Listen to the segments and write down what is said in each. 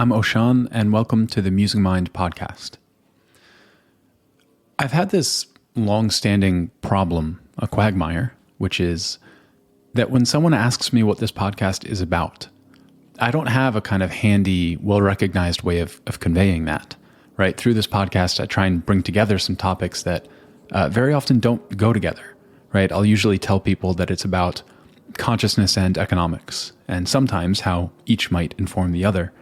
I'm Oshan, and welcome to the Musing Mind podcast. I've had this long-standing problem, a quagmire, which is that when someone asks me what this podcast is about, I don't have a kind of handy, well-recognized way of conveying that, right? Through this podcast, I try and bring together some topics that very often don't go together, right? I'll usually tell people that it's about consciousness and economics, and sometimes how each might inform the other.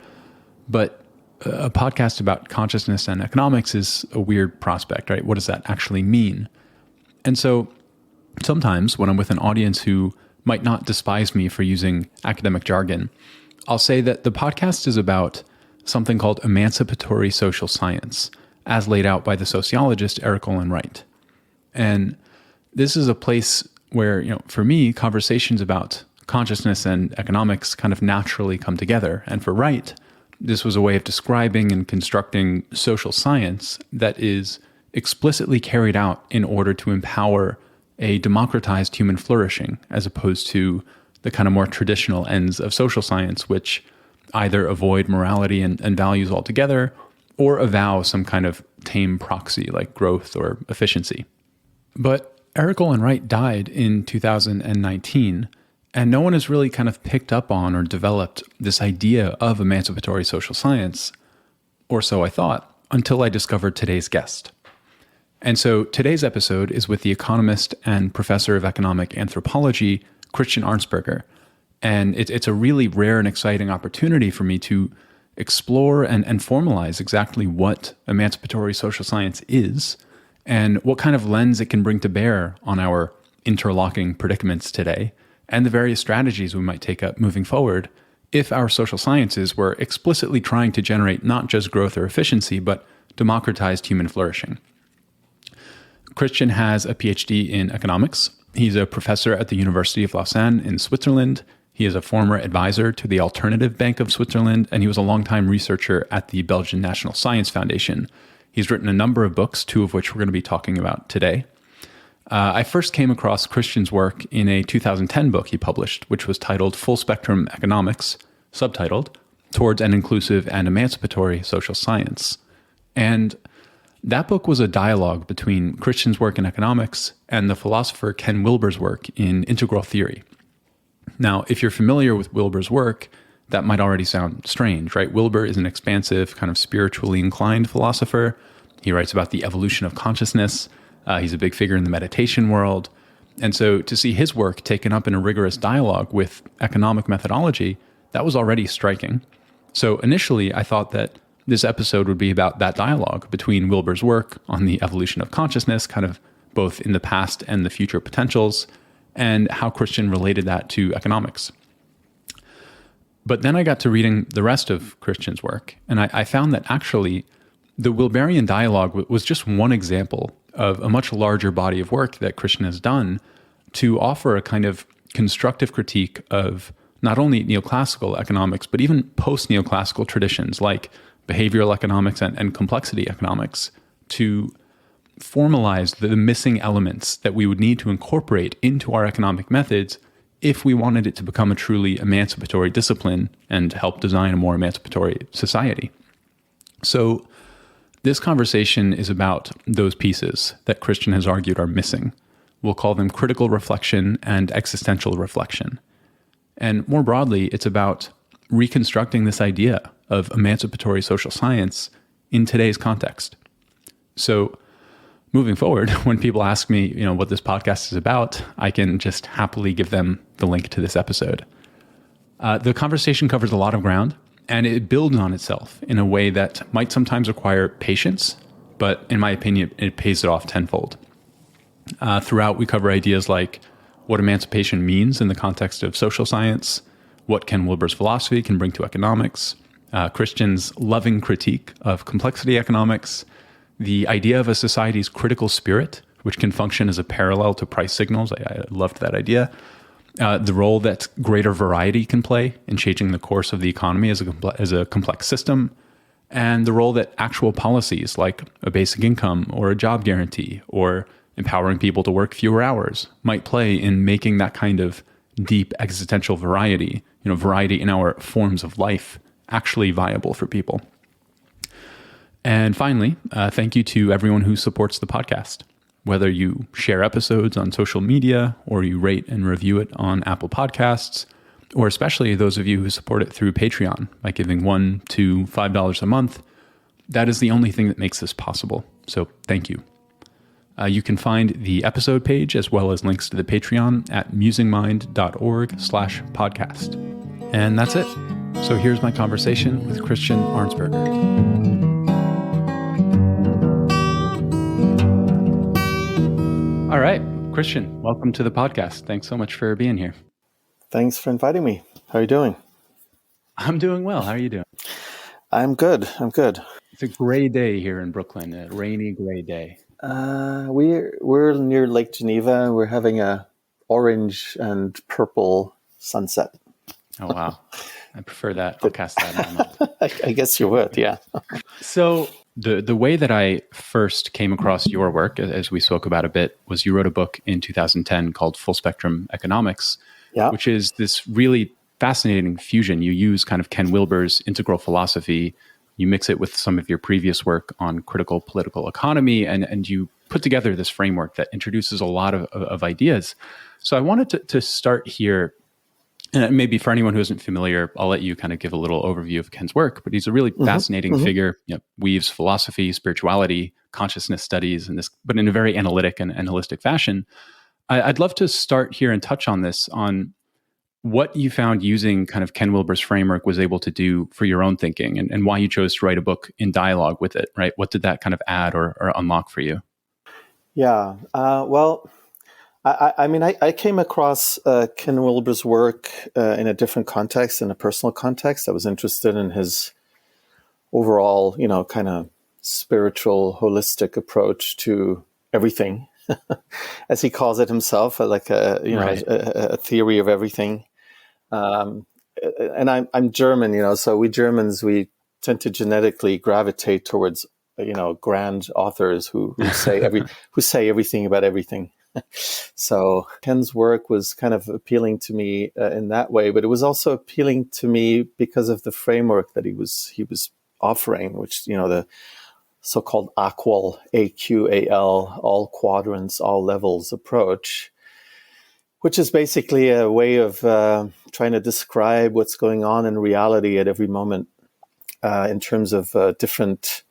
But a podcast about consciousness and economics is a weird prospect, right? What does that actually mean? And so sometimes when I'm with an audience who might not despise me for using academic jargon, I'll say that the podcast is about something called emancipatory social science, as laid out by the sociologist Eric Olin Wright. And this is a place where, for me, conversations about consciousness and economics kind of naturally come together. And for Wright, this was a way of describing and constructing social science that is explicitly carried out in order to empower a democratized human flourishing, as opposed to the kind of more traditional ends of social science, which either avoid morality and values altogether, or avow some kind of tame proxy like growth or efficiency. But Eric Olin Wright died in 2019, and no one has really kind of picked up on or developed this idea of emancipatory social science, or so I thought, until I discovered today's guest. And so today's episode is with the economist and professor of economic anthropology, Christian Arnsperger. And it's a really rare and exciting opportunity for me to explore and formalize exactly what emancipatory social science is and what kind of lens it can bring to bear on our interlocking predicaments today, and the various strategies we might take up moving forward if our social sciences were explicitly trying to generate not just growth or efficiency, but democratized human flourishing. Christian has a PhD in economics. He's a professor at the University of Lausanne in Switzerland. He is a former advisor to the Alternative Bank of Switzerland, and he was a longtime researcher at the Belgian National Science Foundation. He's written a number of books, two of which we're going to be talking about today. I first came across Christian's work in a 2010 book he published, which was titled Full Spectrum Economics, subtitled Towards an Inclusive and Emancipatory Social Science. And that book was a dialogue between Christian's work in economics and the philosopher Ken Wilber's work in integral theory. Now, if you're familiar with Wilber's work, that might already sound strange, right? Wilber is an expansive, kind of spiritually inclined philosopher. He writes about the evolution of consciousness. He's a big figure in the meditation world. And so to see his work taken up in a rigorous dialogue with economic methodology, that was already striking. So initially, I thought that this episode would be about that dialogue between Wilber's work on the evolution of consciousness, kind of both in the past and the future potentials, and how Christian related that to economics. But then I got to reading the rest of Christian's work, and I found that actually the Wilberian dialogue was just one example of a much larger body of work that Christian has done to offer a kind of constructive critique of not only neoclassical economics, but even post-neoclassical traditions like behavioral economics and complexity economics, to formalize the missing elements that we would need to incorporate into our economic methods if we wanted it to become a truly emancipatory discipline and help design a more emancipatory society. So this conversation is about those pieces that Christian has argued are missing. We'll call them critical reflection and existential reflection. And more broadly, it's about reconstructing this idea of emancipatory social science in today's context. So moving forward, when people ask me, what this podcast is about, I can just happily give them the link to this episode. The conversation covers a lot of ground, and it builds on itself in a way that might sometimes require patience, but in my opinion, it pays it off tenfold. Throughout, we cover ideas like what emancipation means in the context of social science, what Ken Wilber's philosophy can bring to economics, Christian's loving critique of complexity economics, the idea of a society's critical spirit, which can function as a parallel to price signals. I loved that idea. The role that greater variety can play in changing the course of the economy as a complex system, and the role that actual policies like a basic income or a job guarantee or empowering people to work fewer hours might play in making that kind of deep existential variety, variety in our forms of life actually viable for people. And finally, thank you to everyone who supports the podcast. Whether you share episodes on social media or you rate and review it on Apple Podcasts, or especially those of you who support it through Patreon by giving $1 to $5 a month, that is the only thing that makes this possible. So thank you. You can find the episode page as well as links to the Patreon at musingmind.org/podcast. And that's it. So here's my conversation with Christian Arnsperger. All right, Christian, welcome to the podcast. Thanks so much for being here. Thanks for inviting me. How are you doing? I'm doing well. How are you doing? I'm good. It's a gray day here in Brooklyn, a rainy gray day. We're near Lake Geneva. We're having a orange and purple sunset. Oh, wow. I prefer that. I'll cast that in my mind. I guess you would, yeah. So the way that I first came across your work, as we spoke about a bit, was you wrote a book in 2010 called Full Spectrum Economics, which is this really fascinating fusion. You use kind of Ken Wilber's integral philosophy, you mix it with some of your previous work on critical political economy, and you put together this framework that introduces a lot of ideas. So I wanted to start here. And maybe for anyone who isn't familiar, I'll let you kind of give a little overview of Ken's work, but he's a really fascinating figure, weaves philosophy, spirituality, consciousness studies, but in a very analytic and holistic fashion. I'd love to start here and touch on this, on what you found using kind of Ken Wilber's framework was able to do for your own thinking, and why you chose to write a book in dialogue with it, right? What did that kind of add or unlock for you? Yeah, well, I came across Ken Wilber's work in a different context, in a personal context. I was interested in his overall, kind of spiritual, holistic approach to everything, as he calls it himself, like a theory of everything. And I'm German, so we Germans, we tend to genetically gravitate towards, grand authors who say everything about everything. So Ken's work was kind of appealing to me in that way, but it was also appealing to me because of the framework that he was offering, which, the so-called AQAL, AQAL, all quadrants, all levels approach, which is basically a way of trying to describe what's going on in reality at every moment in terms of different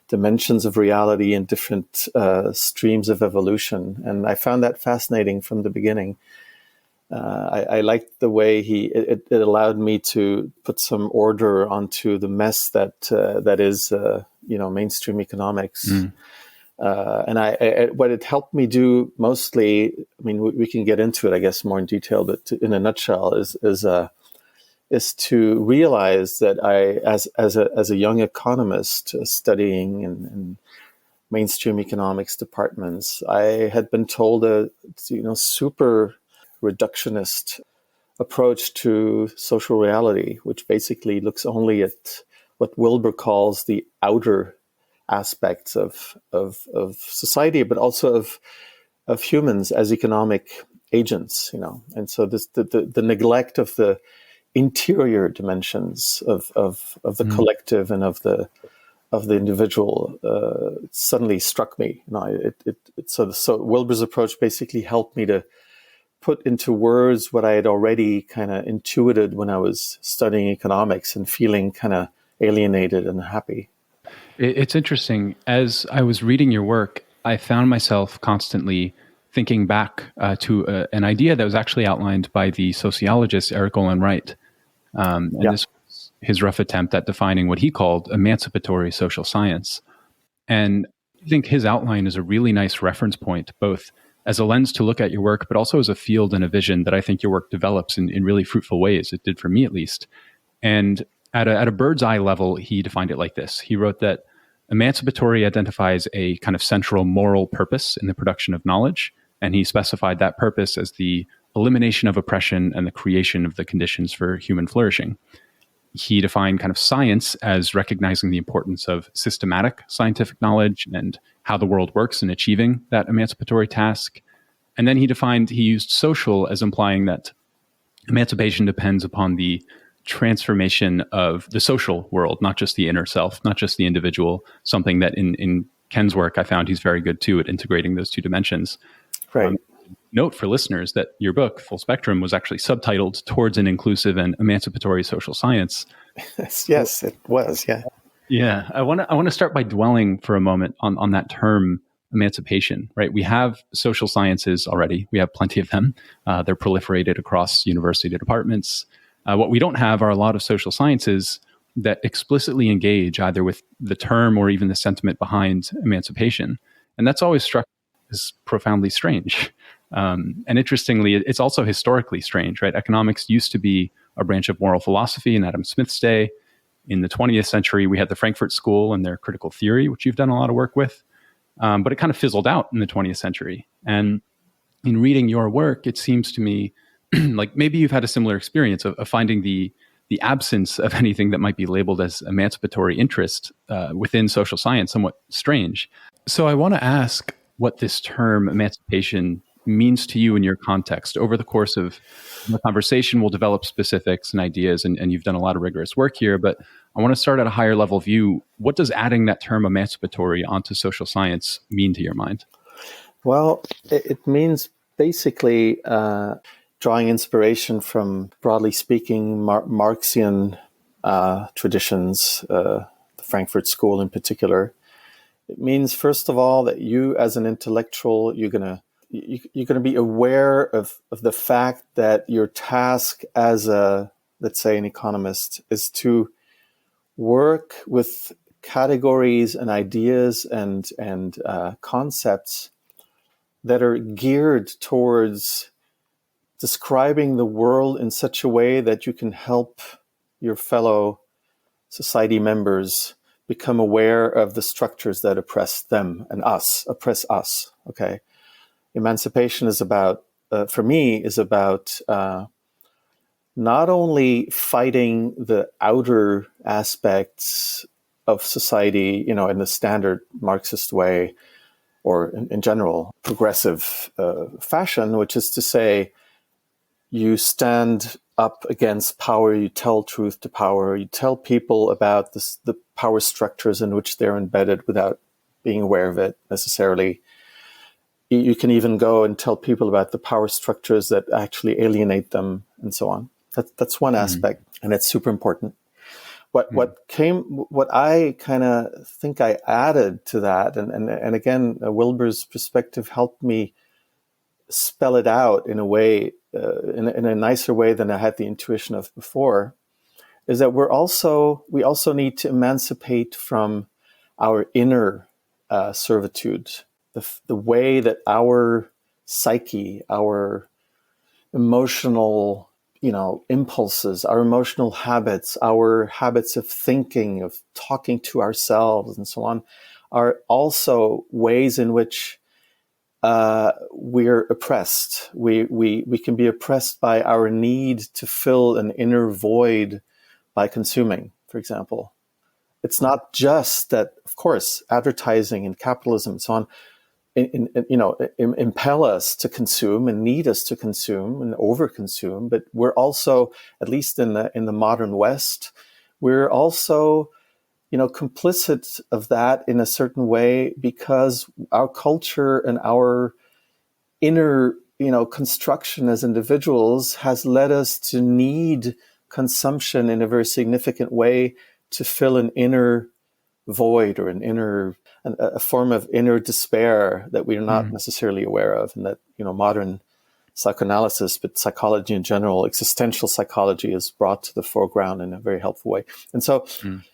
dimensions of reality and different streams of evolution. And I found that fascinating from the beginning. I liked the way it allowed me to put some order onto the mess that is mainstream economics. And what it helped me do mostly, we can get into it, I guess, more in detail, but in a nutshell, is to realize that I, as a young economist studying in mainstream economics departments, I had been told a super reductionist approach to social reality, which basically looks only at what Wilber calls the outer aspects of society, but also of humans as economic agents. And so the neglect of the interior dimensions of the collective and of the individual suddenly struck me. So Wilber's approach basically helped me to put into words what I had already kind of intuited when I was studying economics and feeling kind of alienated and happy. It's interesting. As I was reading your work, I found myself constantly thinking back to an idea that was actually outlined by the sociologist Eric Olin Wright. This was his rough attempt at defining what he called emancipatory social science. And I think his outline is a really nice reference point, both as a lens to look at your work, but also as a field and a vision that I think your work develops in really fruitful ways. It did for me, at least. And at a bird's eye level, he defined it like this. He wrote that emancipatory identifies a kind of central moral purpose in the production of knowledge. And he specified that purpose as the elimination of oppression and the creation of the conditions for human flourishing. He defined kind of science as recognizing the importance of systematic scientific knowledge and how the world works in achieving that emancipatory task. And then he used social as implying that emancipation depends upon the transformation of the social world, not just the inner self, not just the individual, something that in Ken's work, I found he's very good too at integrating those two dimensions. Right. Note for listeners that your book, Full Spectrum, was actually subtitled Towards an Inclusive and Emancipatory Social Science. Yes, it was. Yeah. Yeah. I want to start by dwelling for a moment on that term emancipation, right? We have social sciences already. We have plenty of them. They're proliferated across university departments. What we don't have are a lot of social sciences that explicitly engage either with the term or even the sentiment behind emancipation. And that's always struck me as profoundly strange. And interestingly, it's also historically strange, right? Economics used to be a branch of moral philosophy in Adam Smith's day. In the 20th century, we had the Frankfurt School and their critical theory, which you've done a lot of work with. But it kind of fizzled out in the 20th century. And in reading your work, it seems to me like maybe you've had a similar experience of finding the absence of anything that might be labeled as emancipatory interest within social science somewhat strange. So I want to ask what this term emancipation means to you in your context. Over the course of the conversation, we'll develop specifics and ideas, and you've done a lot of rigorous work here, but I want to start at a higher level view. What does adding that term emancipatory onto social science mean to your mind? Well, it means basically drawing inspiration from, broadly speaking, Marxian traditions, the Frankfurt School in particular. It means, first of all, that you as an intellectual, you're going to be aware of the fact that your task as let's say, an economist is to work with categories and ideas and concepts that are geared towards describing the world in such a way that you can help your fellow society members become aware of the structures that oppress them and oppress us. Okay. Emancipation is about, for me, is about not only fighting the outer aspects of society, in the standard Marxist way, or in general, progressive fashion, which is to say, you stand up against power, you tell truth to power, you tell people about the power structures in which they're embedded without being aware of it necessarily. You can even go and tell people about the power structures that actually alienate them and so on. That's one aspect, and it's super important. What I kind of think I added to that, and again, Wilber's perspective helped me spell it out in a way, in a nicer way than I had the intuition of before, is that we also need to emancipate from our inner servitude, the way that our psyche, our emotional impulses, our emotional habits, our habits of thinking, of talking to ourselves and so on, are also ways in which we're oppressed. We can be oppressed by our need to fill an inner void by consuming, for example. It's not just that, of course, advertising and capitalism and so on impel us to consume and need us to consume and overconsume, but we're also, at least in the modern West, we're also complicit of that in a certain way, because our culture and our inner construction as individuals has led us to need consumption in a very significant way to fill an inner void or a form of inner despair that we are not necessarily aware of, and that modern psychoanalysis, but psychology in general, existential psychology, is brought to the foreground in a very helpful way. And so,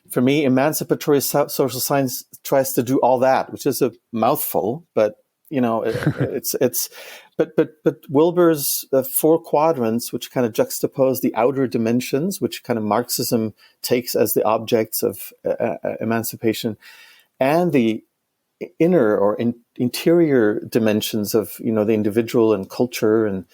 for me, emancipatory social science tries to do all that, which is a mouthful, but but Wilber's 4 quadrants, which kind of juxtapose the outer dimensions, which kind of Marxism takes as the objects of emancipation, and the inner or interior dimensions of the individual and culture and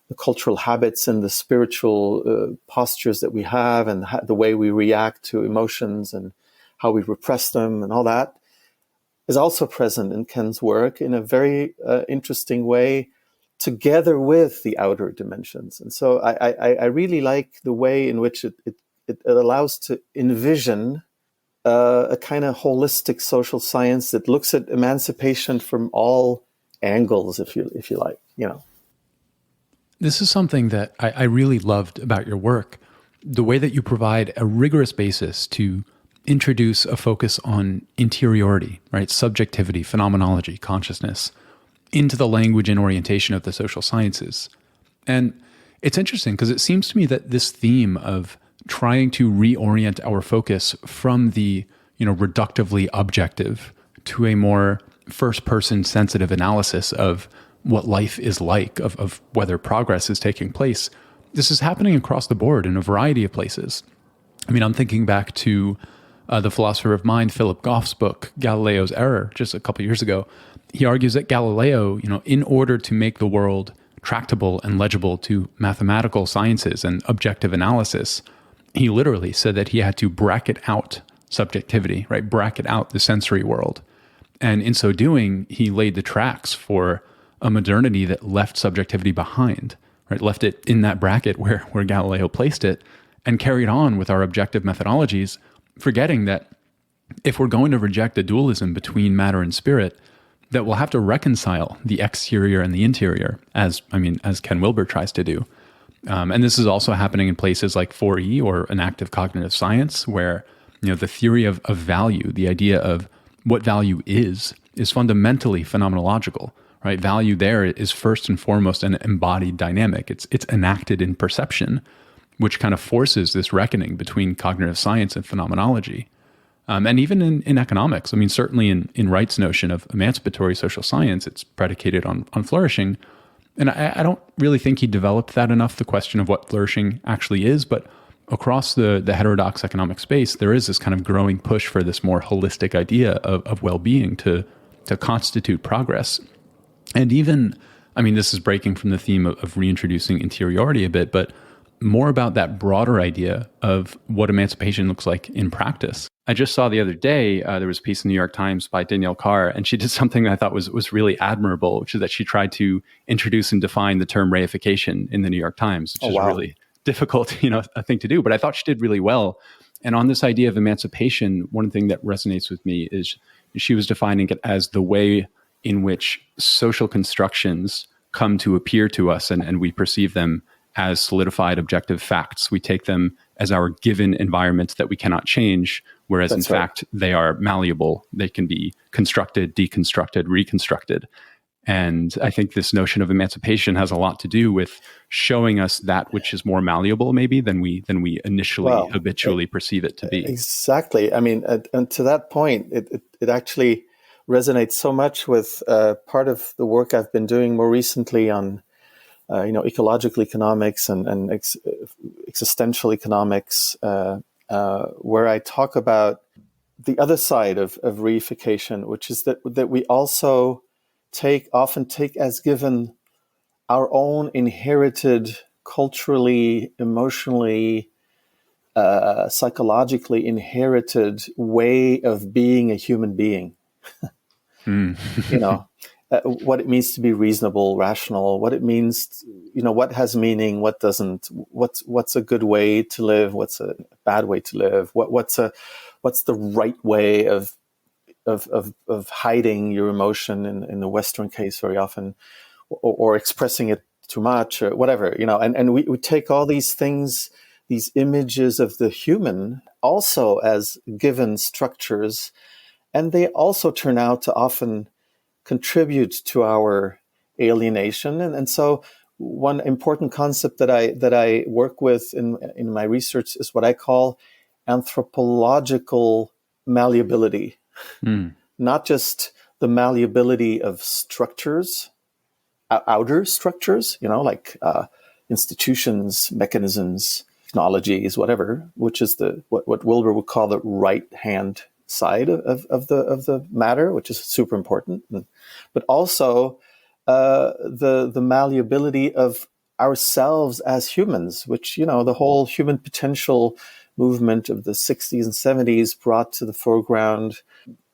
the cultural habits and the spiritual postures that we have, and the way we react to emotions and how we repress them and all that, is also present in Ken's work in a very interesting way, together with the outer dimensions. And so I really like the way in which it it allows to envision a kind of holistic social science that looks at emancipation from all angles, if you like, This is something that I really loved about your work, the way that you provide a rigorous basis to introduce a focus on interiority, right? Subjectivity, phenomenology, consciousness, into the language and orientation of the social sciences. And it's interesting because it seems to me that this theme of trying to reorient our focus from the, reductively objective to a more first-person sensitive analysis of what life is like, of whether progress is taking place. This is happening across the board in a variety of places. I mean, I'm thinking back to the philosopher of mind, Philip Goff's book, Galileo's Error, just a couple of years ago. He argues that Galileo, in order to make the world tractable and legible to mathematical sciences and objective analysis, he literally said that he had to bracket out subjectivity, right? Bracket out the sensory world. And in so doing, he laid the tracks for a modernity that left subjectivity behind, right? Left it in that bracket where Galileo placed it and carried on with our objective methodologies, forgetting that if we're going to reject the dualism between matter and spirit, that we'll have to reconcile the exterior and the interior, as Ken Wilber tries to do. And this is also happening in places like 4E or an active cognitive science, where the theory of value, the idea of what value is fundamentally phenomenological, right? Value there is first and foremost an embodied dynamic. It's enacted in perception, which kind of forces this reckoning between cognitive science and phenomenology. And even in economics, certainly in Wright's notion of emancipatory social science, it's predicated on flourishing. And I don't really think he developed that enough, the question of what flourishing actually is. But across the heterodox economic space, there is this kind of growing push for this more holistic idea of well-being to constitute progress. And even, this is breaking from the theme of reintroducing interiority a bit, but more about that broader idea of what emancipation looks like in practice. I just saw the other day, there was a piece in the New York Times by Danielle Carr, and she did something that I thought was really admirable, which is that she tried to introduce and define the term reification in the New York Times, which is really difficult, a thing to do. But I thought she did really well. And on this idea of emancipation, one thing that resonates with me is she was defining it as the way in which social constructions come to appear to us, and we perceive them as solidified objective facts. We take them as our given environment that we cannot change, whereas in fact, they are malleable. They can be constructed, deconstructed, reconstructed. And I think this notion of emancipation has a lot to do with showing us that which is more malleable maybe than we initially habitually perceive it to be. Exactly. And to that point, it actually resonates so much with part of the work I've been doing more recently on ecological economics and existential economics, where I talk about the other side of reification, which is that we also often take as given our own inherited, culturally, emotionally, psychologically inherited way of being a human being. What it means to be reasonable, rational, what it means, what has meaning, what doesn't, what's a good way to live, what's a bad way to live, what's the right way of hiding your emotion in the Western case very often, or expressing it too much, or whatever, and we take all these things, these images of the human also as given structures, and they also turn out to often contribute to our alienation. And so one important concept that I work with in my research is what I call anthropological malleability. Not just the malleability of structures, outer structures, like institutions, mechanisms, technologies, whatever, which is what Wilber would call the right hand side of the matter, which is super important, but also the malleability of ourselves as humans, which the whole human potential movement of the 60s and 70s brought to the foreground.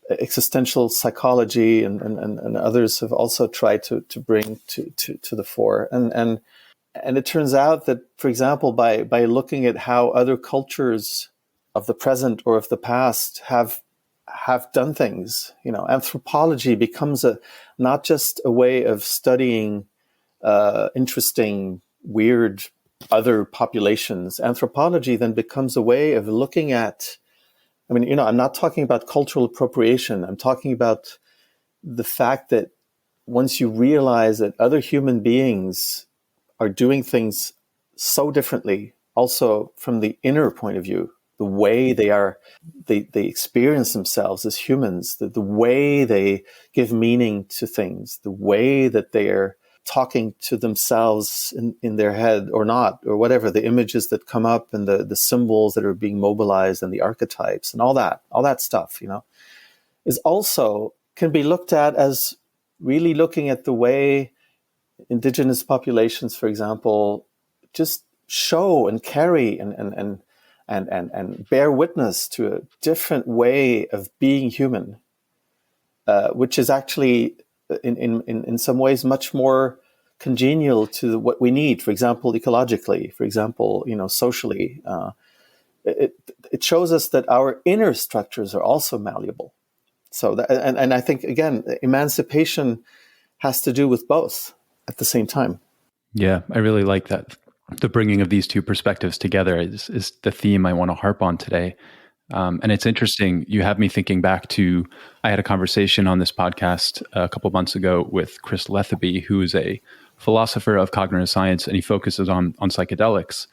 Existential psychology and others have also tried to bring to the fore, and And it turns out that, for example, by looking at how other cultures of the present or of the past have done things, anthropology becomes not just a way of studying interesting, weird other populations. Anthropology then becomes a way of looking at, I'm not talking about cultural appropriation. I'm talking about the fact that once you realize that other human beings are doing things so differently, also from the inner point of view, the way they experience themselves as humans, the way they give meaning to things, the way that they are talking to themselves in their head or not, or whatever, the images that come up and the symbols that are being mobilized and the archetypes and all that stuff, is also can be looked at as really looking at the way indigenous populations, for example, just show and carry and bear witness to a different way of being human, which is actually in some ways much more congenial to what we need. For example, ecologically, for example, socially, it shows us that our inner structures are also malleable. So, and I think, again, emancipation has to do with both at the same time. Yeah, I really like that. The bringing of these two perspectives together is the theme I want to harp on today. And it's interesting. You have me thinking back to, I had a conversation on this podcast a couple of months ago with Chris Letheby, who is a philosopher of cognitive science, and he focuses on psychedelics.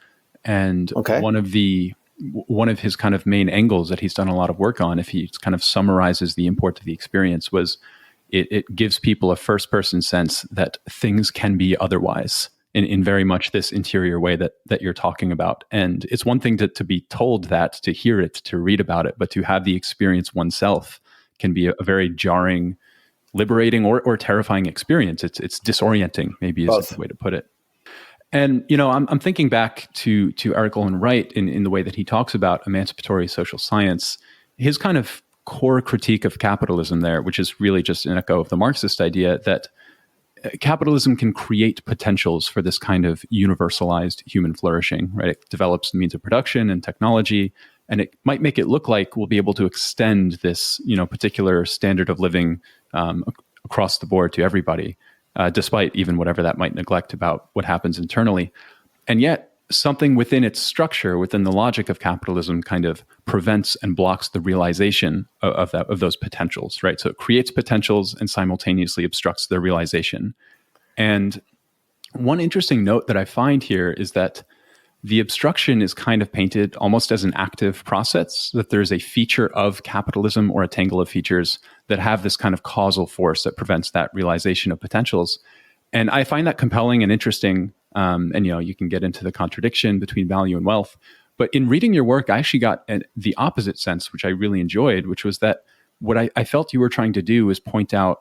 And one of his kind of main angles that he's done a lot of work on, if he kind of summarizes the import of the experience, was it gives people a first-person sense that things can be otherwise in very much this interior way that you're talking about. And it's one thing to be told that, to hear it, to read about it, but to have the experience oneself can be a very jarring, liberating, or terrifying experience. It's disorienting, maybe is the way to put it. And, I'm thinking back to Eric Olin Wright in the way that he talks about emancipatory social science. His kind of core critique of capitalism there, which is really just an echo of the Marxist idea that capitalism can create potentials for this kind of universalized human flourishing, right? It develops the means of production and technology, and it might make it look like we'll be able to extend this, particular standard of living across the board to everybody, despite even whatever that might neglect about what happens internally. And yet, something within its structure, within the logic of capitalism, kind of prevents and blocks the realization of those potentials, right? So it creates potentials and simultaneously obstructs their realization. And one interesting note that I find here is that the obstruction is kind of painted almost as an active process, that there's a feature of capitalism or a tangle of features that have this kind of causal force that prevents that realization of potentials. And I find that compelling and interesting. And, you can get into the contradiction between value and wealth. But in reading your work, I actually got the opposite sense, which I really enjoyed, which was that what I felt you were trying to do is point out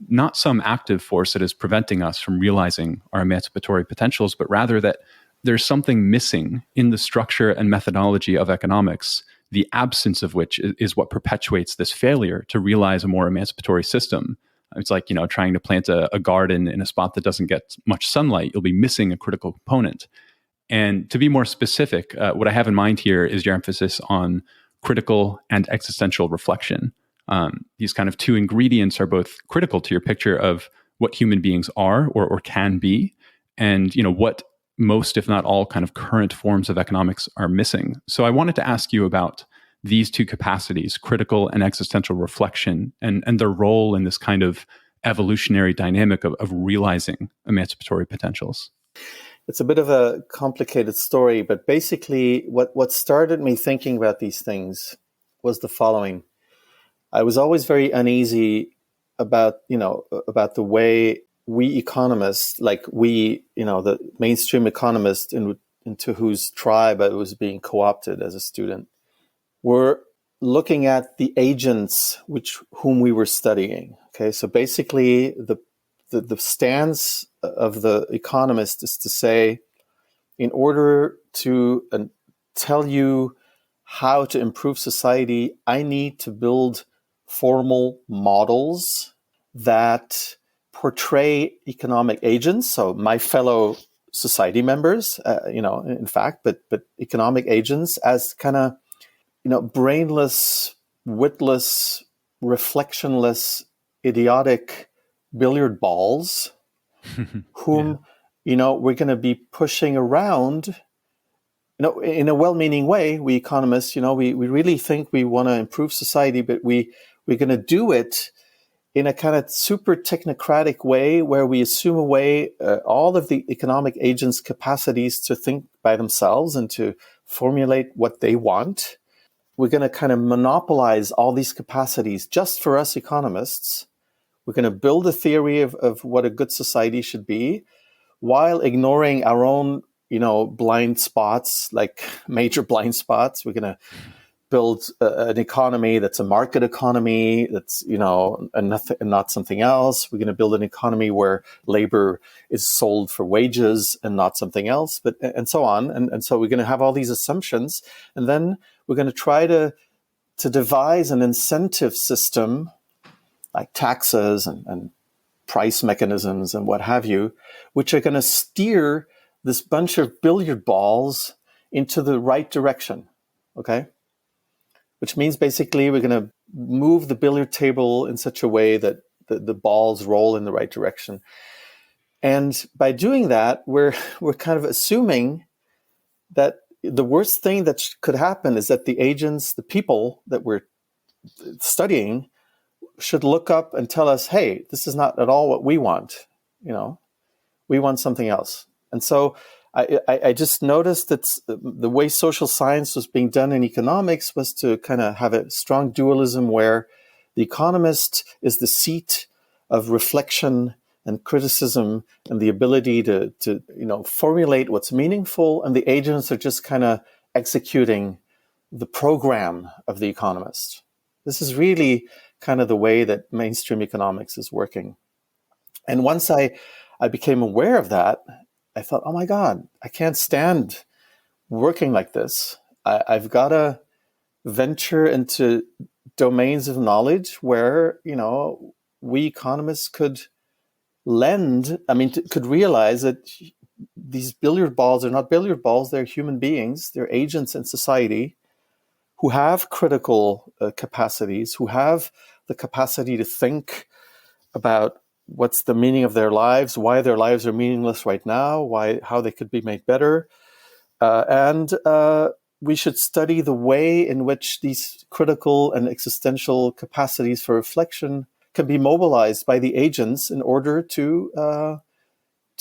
not some active force that is preventing us from realizing our emancipatory potentials, but rather that there's something missing in the structure and methodology of economics, the absence of which is what perpetuates this failure to realize a more emancipatory system. It's like, trying to plant a garden in a spot that doesn't get much sunlight. You'll be missing a critical component. And to be more specific, what I have in mind here is your emphasis on critical and existential reflection. These kind of two ingredients are both critical to your picture of what human beings are or can be, and what most, if not all, kind of current forms of economics are missing. So I wanted to ask you about these two capacities, critical and existential reflection, and their role in this kind of evolutionary dynamic of realizing emancipatory potentials. It's a bit of a complicated story, but basically what started me thinking about these things was the following. I was always very uneasy about the way we economists, the mainstream economists into whose tribe I was being co-opted as a student, were looking at the agents whom we were studying. Okay, so basically the stance of the economist is to say, in order to tell you how to improve society, I need to build formal models that portray economic agents, so my fellow society members, in fact, but economic agents as kind of, brainless, witless, reflectionless, idiotic billiard balls whom, we're going to be pushing around, in a well-meaning way. We economists, we really think we want to improve society, but we're going to do it in a kind of super technocratic way where we assume away all of the economic agents' capacities to think by themselves and to formulate what they want. We're going to kind of monopolize all these capacities just for us economists. We're going to build a theory of what a good society should be while ignoring our own, blind spots, like major blind spots. We're going to build an economy that's a market economy, that's, and not something else. We're going to build an economy where labor is sold for wages and not something else, and so on. And so we're going to have all these assumptions. And then we're going to try to devise an incentive system like taxes and price mechanisms and what have you, which are going to steer this bunch of billiard balls into the right direction, okay? Which means basically we're going to move the billiard table in such a way that the balls roll in the right direction. And by doing that, we're kind of assuming that the worst thing that could happen is that the agents, the people that we're studying, should look up and tell us, hey, this is not at all what we want. We want something else. And so I just noticed that the way social science was being done in economics was to kind of have a strong dualism where the economist is the seat of reflection and criticism and the ability to formulate what's meaningful, and the agents are just kind of executing the program of the economist. This is really kind of the way that mainstream economics is working. And once I became aware of that, I thought, oh my God, I can't stand working like this. I've got to venture into domains of knowledge where, we economists could could realize that these billiard balls are not billiard balls, they're human beings, they're agents in society who have critical capacities, who have the capacity to think about what's the meaning of their lives, why their lives are meaningless right now, how they could be made better. And we should study the way in which these critical and existential capacities for reflection can be mobilized by the agents in order to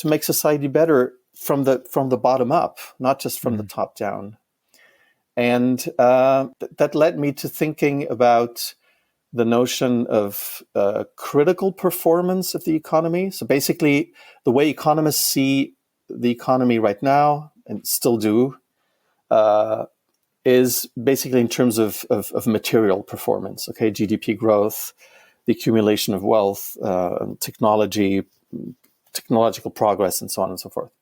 make society better from the bottom up, not just from the top down. And that led me to thinking about the notion of critical performance of the economy. So basically, the way economists see the economy right now, and still do, is basically in terms of material performance, okay? GDP growth, the accumulation of wealth, technology, technological progress, and so on and so forth.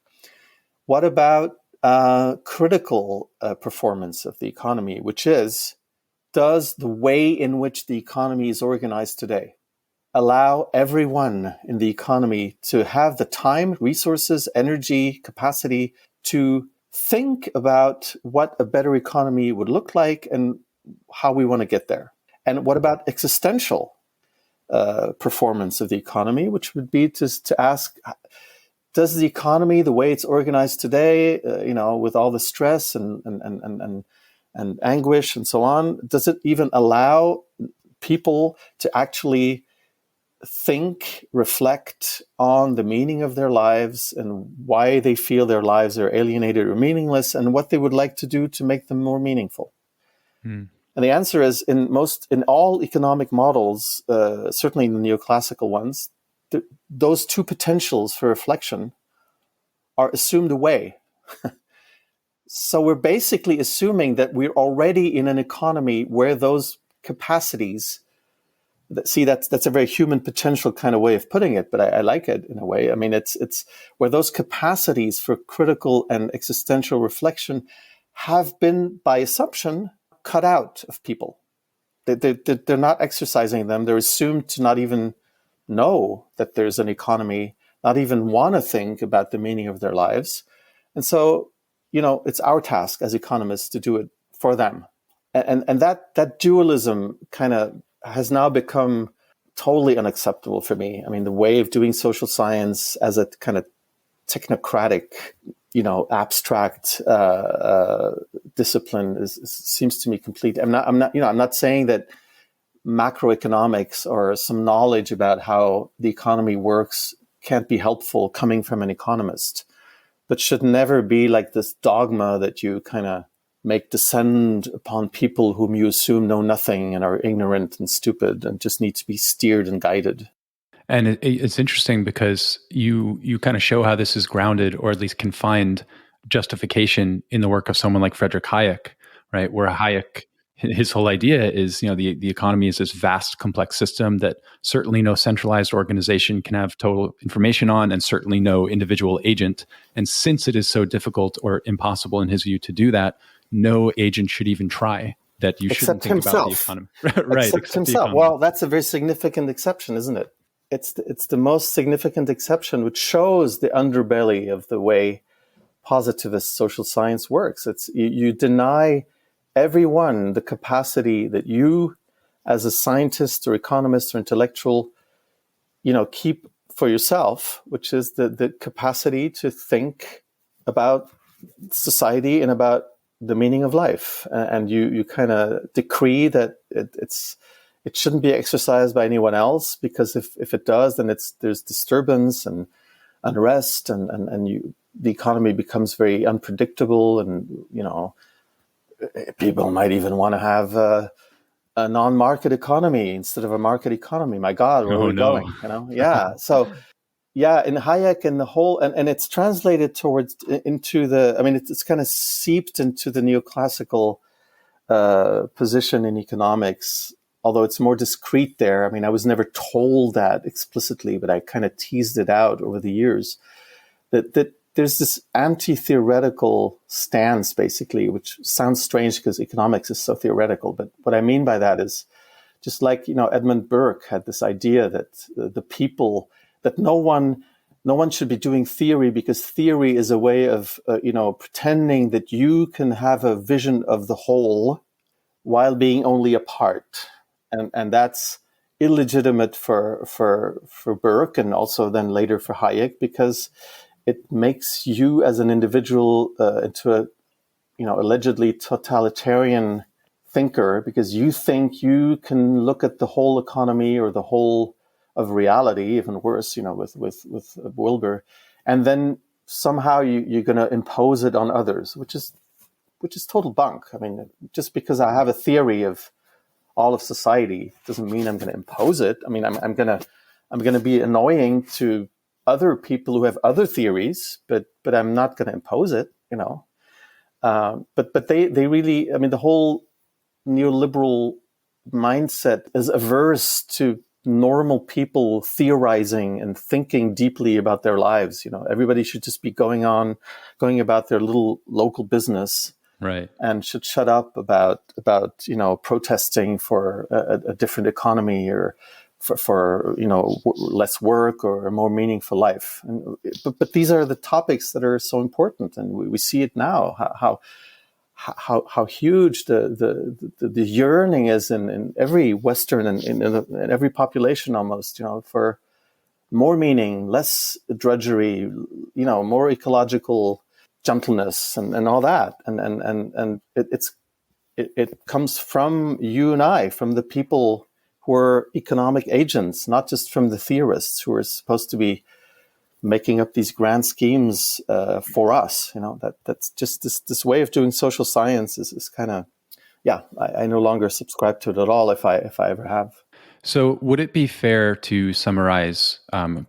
What about critical performance of the economy, which is, does the way in which the economy is organized today allow everyone in the economy to have the time, resources, energy, capacity to think about what a better economy would look like and how we want to get there? And what about existential performance of the economy, which would be to ask, does the economy, the way it's organized today, with all the stress and anguish and so on, does it even allow people to actually think, reflect on the meaning of their lives and why they feel their lives are alienated or meaningless and what they would like to do to make them more meaningful? And the answer is, in all economic models, certainly in the neoclassical ones, those two potentials for reflection are assumed away. So we're basically assuming that we're already in an economy where those capacities, that's a very human potential kind of way of putting it, but I like it in a way. I mean, it's where those capacities for critical and existential reflection have been, by assumption, cut out of people. They're not exercising them. They're assumed to not even know that there's an economy not even want to think about the meaning of their lives. And so, it's our task as economists to do it for them. And that dualism kind of has now become totally unacceptable for me. I mean, the way of doing social science as a kind of technocratic, abstract discipline seems to me complete. I'm not saying that macroeconomics or some knowledge about how the economy works can't be helpful coming from an economist, but should never be like this dogma that you kind of make descend upon people whom you assume know nothing and are ignorant and stupid and just need to be steered and guided. And it's interesting because you kind of show how this is grounded, or at least can find justification in the work of someone like Friedrich Hayek, right? Where Hayek, his whole idea is, the economy is this vast, complex system that certainly no centralized organization can have total information on, and certainly no individual agent. And since it is so difficult or impossible in his view to do that, no agent should even try. That you shouldn't think about the economy. Right. Except himself. Well, that's a very significant exception, isn't it? It's the most significant exception, which shows the underbelly of the way positivist social science works. It's you deny everyone the capacity that you, as a scientist or economist or intellectual, keep for yourself, which is the capacity to think about society and about the meaning of life. And you kind of decree that it shouldn't be exercised by anyone else, because if it does, then there's disturbance and unrest, and the economy becomes very unpredictable, and people might even want to have a non-market economy instead of a market economy. My God, where are we going? Yeah. So yeah, in Hayek and the whole, and it's translated it's kind of seeped into the neoclassical position in economics, although it's more discreet there. I mean, I was never told that explicitly, but I kind of teased it out over the years, that there's this anti-theoretical stance, basically, which sounds strange because economics is so theoretical. But what I mean by that is, just like, Edmund Burke had this idea that that no one should be doing theory, because theory is a way of, pretending that you can have a vision of the whole while being only a part. And that's illegitimate for Burke, and also then later for Hayek, because it makes you as an individual into a, allegedly totalitarian thinker, because you think you can look at the whole economy or the whole of reality, even worse, with Wilber, and then somehow you're going to impose it on others, which is total bunk. I mean, just because I have a theory of all of society doesn't mean I'm going to impose it. I mean, I'm going to be annoying to other people who have other theories, but I'm not going to impose it, But they really, I mean, the whole neoliberal mindset is averse to normal people theorizing and thinking deeply about their lives. Everybody should just be going about their little local business. Right. And should shut up about protesting for a different economy, or for less work or a more meaningful life. But these are the topics that are so important, and we see it now how huge the yearning is in every Western and in every population almost, for more meaning, less drudgery, more ecological gentleness and all that, and it comes from you and I, from the people who are economic agents, not just from the theorists who are supposed to be making up these grand schemes for us. That's just this way of doing social science is kind of, I no longer subscribe to it at all, if I ever have. So would it be fair to summarize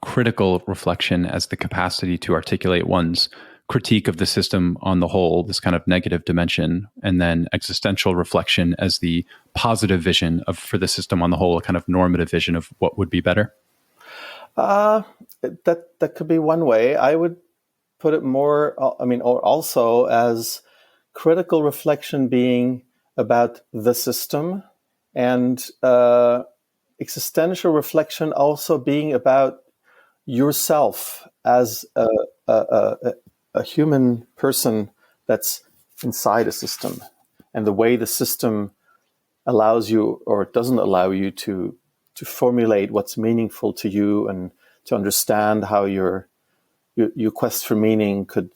critical reflection as the capacity to articulate one's critique of the system on the whole, this kind of negative dimension, and then existential reflection as the positive vision for the system on the whole, a kind of normative vision of what would be better? That could be one way. I would put it more, or also as critical reflection being about the system, and existential reflection also being about yourself as a human person that's inside a system, and the way the system allows you or doesn't allow you to formulate what's meaningful to you, and to understand how your quest for meaning could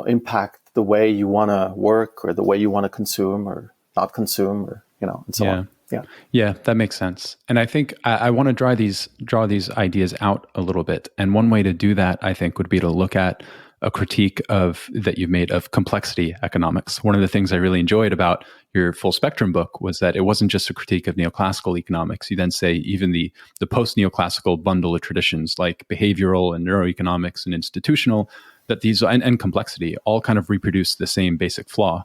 impact the way you want to work, or the way you want to consume or not consume, or and so on. Yeah, that makes sense. And I think I want to draw these ideas out a little bit. And one way to do that, I think, would be to look at a critique that you've made of complexity economics. One of the things I really enjoyed about your full spectrum book was that it wasn't just a critique of neoclassical economics. You then say even the post-neoclassical bundle of traditions like behavioral and neuroeconomics and institutional, that these and complexity all kind of reproduce the same basic flaw.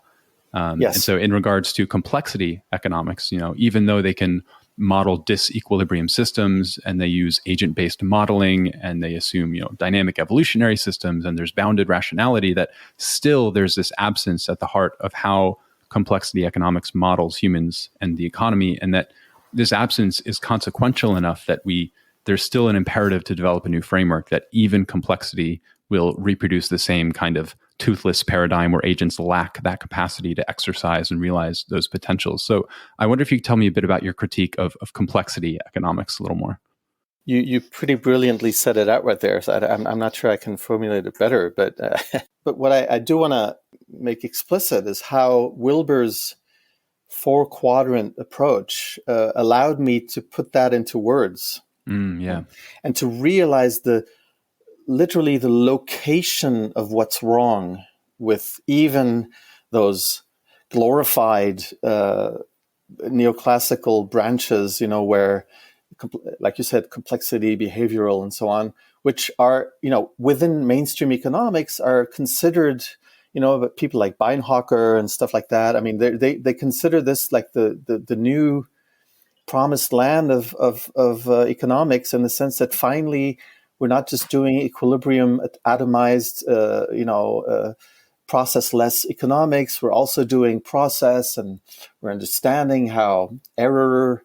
Yes. And so in regards to complexity economics, even though they can model disequilibrium systems and they use agent-based modeling and they assume, dynamic evolutionary systems and there's bounded rationality, that still there's this absence at the heart of how complexity economics models humans and the economy. And that this absence is consequential enough that there's still an imperative to develop a new framework that even complexity will reproduce the same kind of toothless paradigm where agents lack that capacity to exercise and realize those potentials. So I wonder if you could tell me a bit about your critique of complexity economics a little more. You pretty brilliantly set it out right there. So I'm not sure I can formulate it better, but but what I do want to make explicit is how Wilber's 4-quadrant approach allowed me to put that into words, And to realize literally the location of what's wrong with even those glorified neoclassical branches, where, like you said, complexity, behavioral, and so on, which are, within mainstream economics are considered, but people like Beinhocker and stuff like that. I mean, they consider this like the new promised land of economics, in the sense that finally we're not just doing equilibrium, atomized, process-less economics. We're also doing process, and we're understanding how error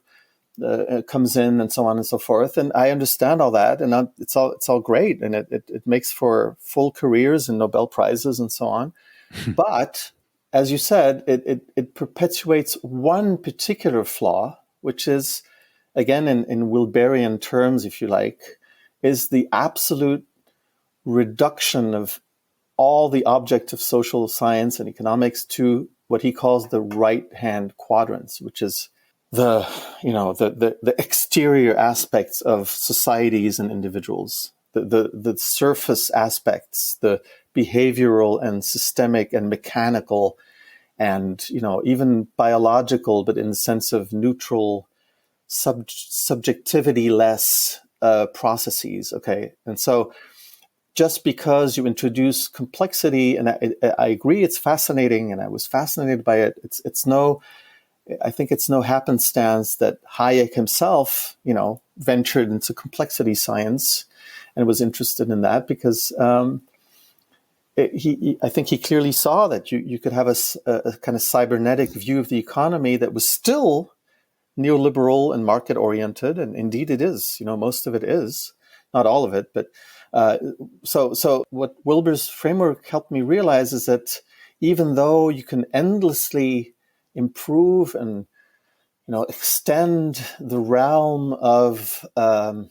comes in, and so on and so forth. And I understand all that, and it's all great, and it makes for full careers and Nobel Prizes and so on. But as you said, it perpetuates one particular flaw, which is, again, in Wilberian terms, if you like, is the absolute reduction of all the object of social science and economics to what he calls the right-hand quadrants, which is the exterior aspects of societies and individuals, the surface aspects, the behavioral and systemic and mechanical and even biological, but in the sense of neutral, subjectivity-less processes. Okay, and so just because you introduce complexity, and I agree, it's fascinating, and I was fascinated by it. I think it's no happenstance that Hayek himself, ventured into complexity science and was interested in that, because I think he clearly saw that you could have a kind of cybernetic view of the economy that was still neoliberal and market oriented, and indeed it is. Most of it is, not all of it, but so what Wilber's framework helped me realize is that even though you can endlessly improve and extend the realm of the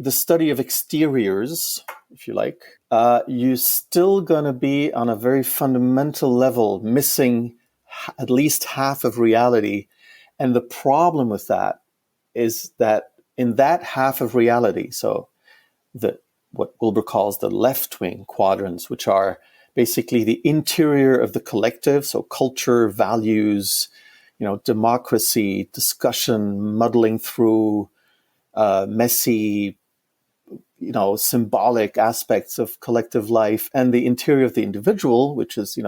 study of exteriors, if you like, you're still going to be on a very fundamental level missing at least half of reality. And the problem with that is that in that half of reality, so what Wilber calls the left-wing quadrants, which are basically the interior of the collective, so culture, values, democracy, discussion, muddling through messy, symbolic aspects of collective life, and the interior of the individual, which is,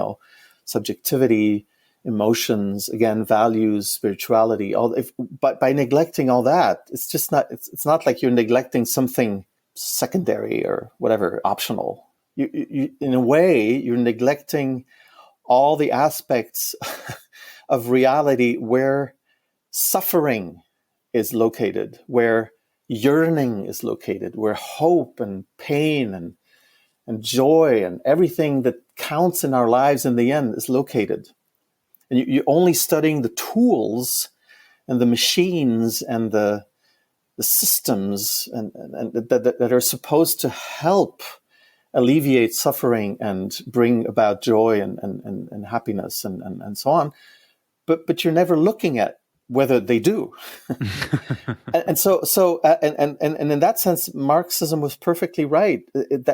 subjectivity, emotions, again, values, spirituality. But by neglecting all that, it's not like you're neglecting something secondary or whatever, optional. You in a way, you're neglecting all the aspects of reality where suffering is located, where yearning is located, where hope and pain and joy and everything that counts in our lives in the end is located. And you're only studying the tools and the machines and the systems and that are supposed to help alleviate suffering and bring about joy and happiness and so on. But you're never looking at whether they do. and in that sense, Marxism was perfectly right.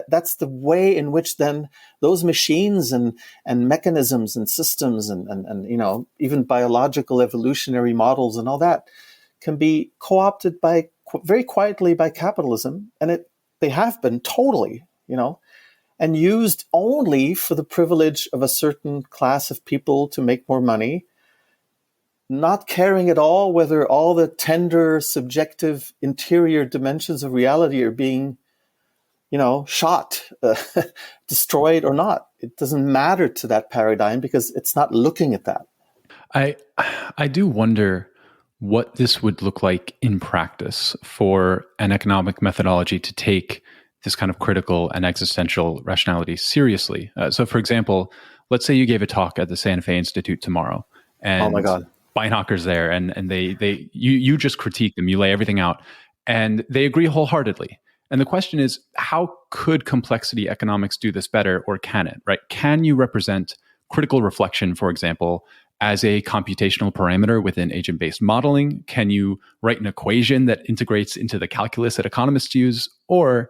That's the way in which then those machines and mechanisms and systems and even biological evolutionary models and all that can be co-opted very quietly by capitalism, and they have been totally, and used only for the privilege of a certain class of people to make more money, not caring at all whether all the tender, subjective, interior dimensions of reality are being, shot, destroyed or not. It doesn't matter to that paradigm because it's not looking at that. I do wonder what this would look like in practice for an economic methodology to take this kind of critical and existential rationality seriously. So, for example, let's say you gave a talk at the Santa Fe Institute tomorrow, and oh my God, Beinhocker's there, and you just critique them, you lay everything out, and they agree wholeheartedly. And the question is, how could complexity economics do this better, or can it? Right? Can you represent critical reflection, for example, as a computational parameter within agent-based modeling? Can you write an equation that integrates into the calculus that economists use? Or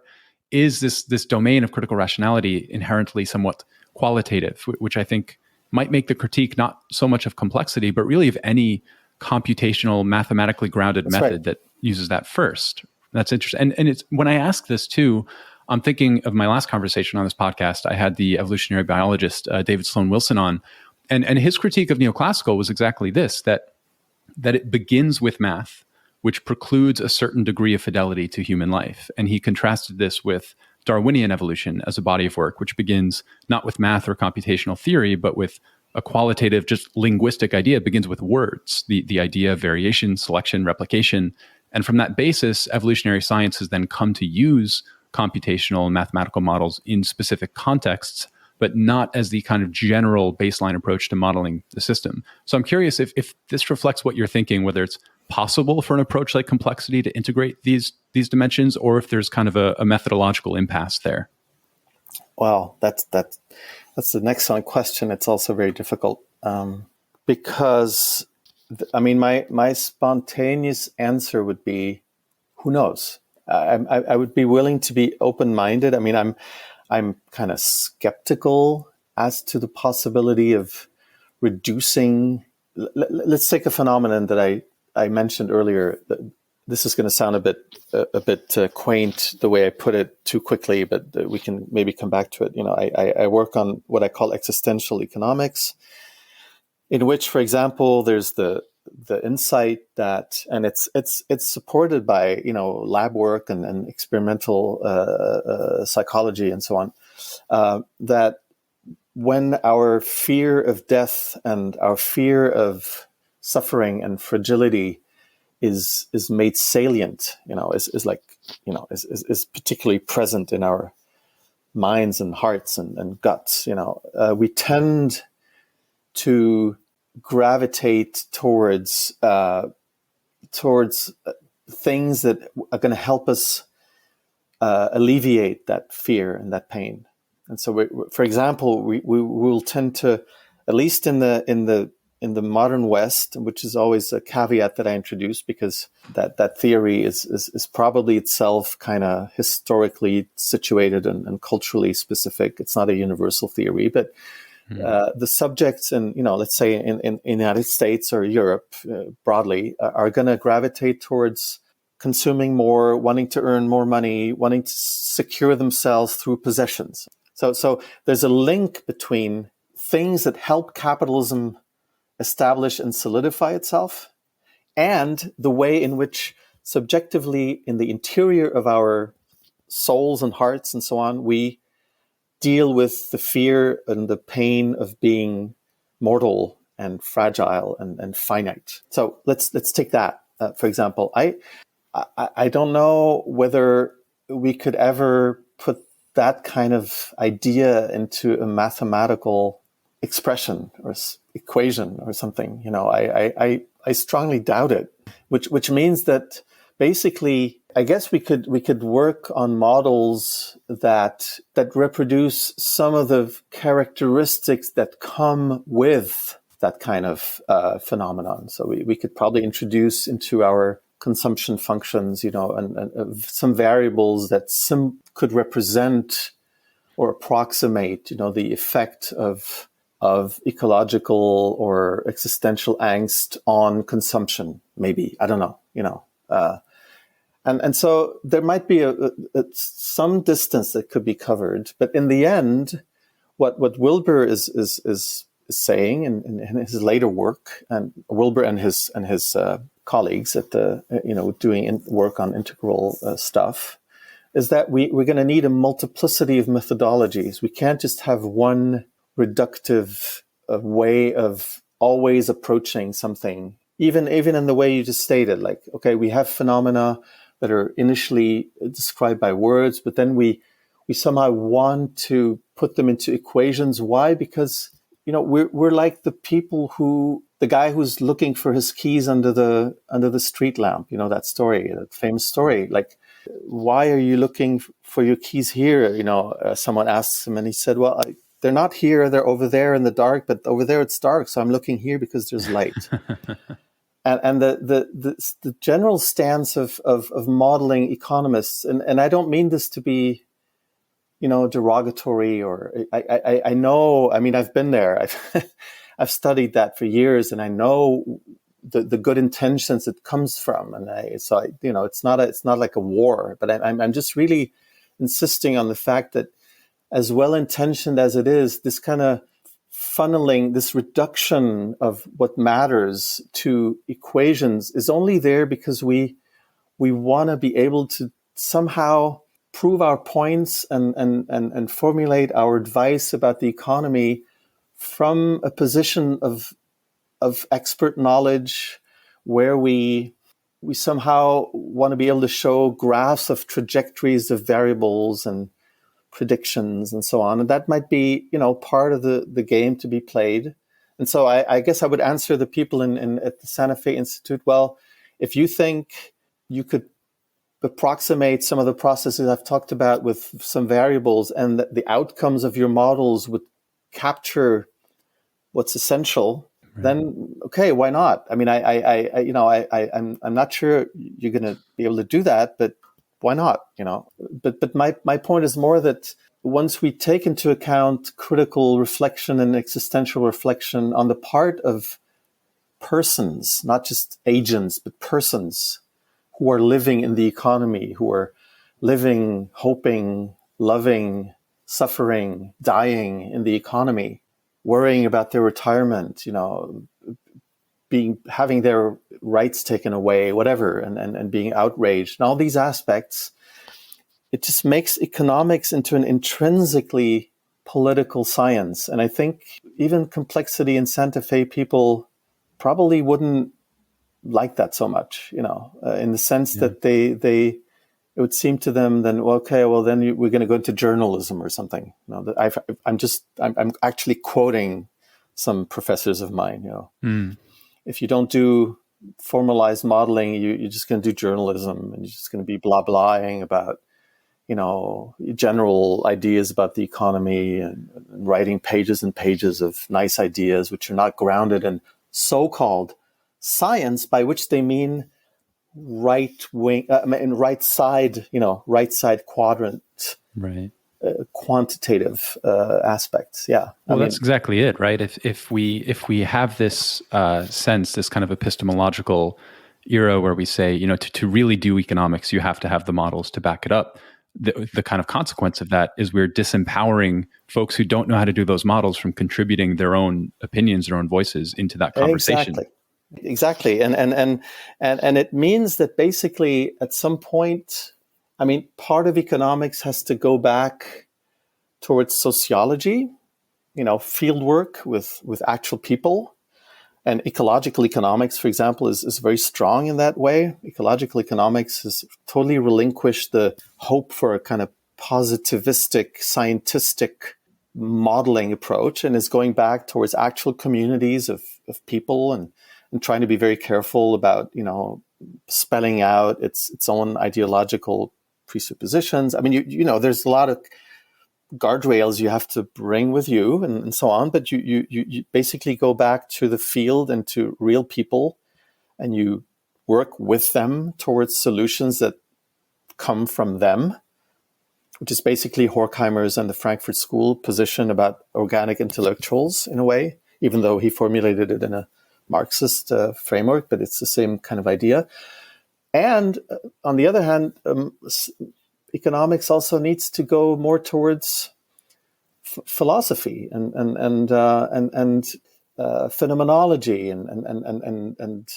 is this domain of critical rationality inherently somewhat qualitative, which I think might make the critique not so much of complexity, but really of any computational, mathematically grounded method that uses that first? That's interesting. And it's when I ask this too, I'm thinking of my last conversation on this podcast. I had the evolutionary biologist, David Sloan Wilson, on. And his critique of neoclassical was exactly this, that it begins with math, which precludes a certain degree of fidelity to human life. And he contrasted this with Darwinian evolution as a body of work, which begins not with math or computational theory, but with a qualitative, just linguistic idea. It begins with words, the idea of variation, selection, replication. And from that basis, evolutionary science has then come to use computational and mathematical models in specific contexts, but not as the kind of general baseline approach to modeling the system. So I'm curious if this reflects what you're thinking, whether it's possible for an approach like complexity to integrate these dimensions, or if there's kind of a methodological impasse there. Well, that's an excellent question. It's also very difficult because, my spontaneous answer would be, who knows? I would be willing to be open-minded. I'm kind of skeptical as to the possibility of reducing. Let's take a phenomenon that I mentioned earlier. This is going to sound a bit quaint the way I put it too quickly, but we can maybe come back to it. I work on what I call existential economics, in which, for example, there's the insight that, and it's supported by lab work and experimental psychology and so on, that when our fear of death and our fear of suffering and fragility is made salient, is particularly present in our minds and hearts and guts, we tend to gravitate towards things that are going to help us alleviate that fear and that pain. And so, for example, we will tend to, at least in the modern West, which is always a caveat that I introduce, because that theory is probably itself kind of historically situated and culturally specific. It's not a universal theory, but the subjects let's say in the United States or Europe broadly are going to gravitate towards consuming more, wanting to earn more money, wanting to secure themselves through possessions. So there's a link between things that help capitalism establish and solidify itself and the way in which subjectively in the interior of our souls and hearts and so on, we deal with the fear and the pain of being mortal and fragile and finite. So let's take that for example. I don't know whether we could ever put that kind of idea into a mathematical expression or equation or something. I strongly doubt it, which means that basically, I guess we could work on models that reproduce some of the characteristics that come with that kind of phenomenon. So we could probably introduce into our consumption functions, and some variables that could represent or approximate, the effect of ecological or existential angst on consumption. Maybe, I don't know, and so there might be some distance that could be covered, but in the end, what Wilber is saying in his later work, and Wilber and his colleagues at doing work on integral stuff, is that we're going to need a multiplicity of methodologies. We can't just have one reductive way of always approaching something, even in the way you just stated. Like, okay, we have phenomena that are initially described by words, but then we somehow want to put them into equations. Why? Because we're like the guy who's looking for his keys under the street lamp. That famous story. Like, why are you looking for your keys here? Someone asks him, and he said, "Well, they're not here. They're over there in the dark. But over there it's dark, so I'm looking here because there's light." And the general stance of modeling economists, and I don't mean this to be derogatory, or I know, I mean, I've been there. I've studied that for years, and I know the good intentions it comes from. And it's not like a war, but I'm just really insisting on the fact that, as well-intentioned as it is, this kind of funneling, this reduction of what matters to equations is only there because we want to be able to somehow prove our points and formulate our advice about the economy from a position of expert knowledge, where we somehow want to be able to show graphs of trajectories of variables and predictions and so on. And that might be, part of the game to be played. And so I guess I would answer the people at the Santa Fe Institute, well, if you think you could approximate some of the processes I've talked about with some variables, and that the outcomes of your models would capture what's essential, right, then okay, why not? I mean, I'm not sure you're going to be able to do that, but why not? But my point is more that once we take into account critical reflection and existential reflection on the part of persons, not just agents, but persons who are living in the economy, who are living, hoping, loving, suffering, dying in the economy, worrying about their retirement, having their rights taken away, whatever, and being outraged, and all these aspects, it just makes economics into an intrinsically political science. And I think even Complexity and Santa Fe people probably wouldn't like that so much, in the sense that it would seem to them then, well, okay, well then we're going to go into journalism or something. I'm actually quoting some professors of mine. If you don't do formalized modeling, you're just going to do journalism, and you're just going to be blah-blahing about general ideas about the economy, and writing pages and pages of nice ideas which are not grounded in so-called science, by which they mean right side quadrant, right? Quantitative aspects. Yeah. Well, that's exactly it, right? If we have this sense, this kind of epistemological era where we say, to really do economics, you have to have the models to back it up. The kind of consequence of that is we're disempowering folks who don't know how to do those models from contributing their own opinions, their own voices into that conversation. Exactly. And it means that basically at some point, I mean, part of economics has to go back towards sociology, field work with actual people. And ecological economics, for example, is very strong in that way. Ecological economics has totally relinquished the hope for a kind of positivistic, scientistic modeling approach and is going back towards actual communities of people and trying to be very careful about, spelling out its own ideological presuppositions. I mean, you know, there's a lot of guardrails you have to bring with you and so on, but you basically go back to the field and to real people and you work with them towards solutions that come from them, which is basically Horkheimer's and the Frankfurt School position about organic intellectuals in a way, even though he formulated it in a Marxist framework, but it's the same kind of idea. And on the other hand, economics also needs to go more towards philosophy and phenomenology and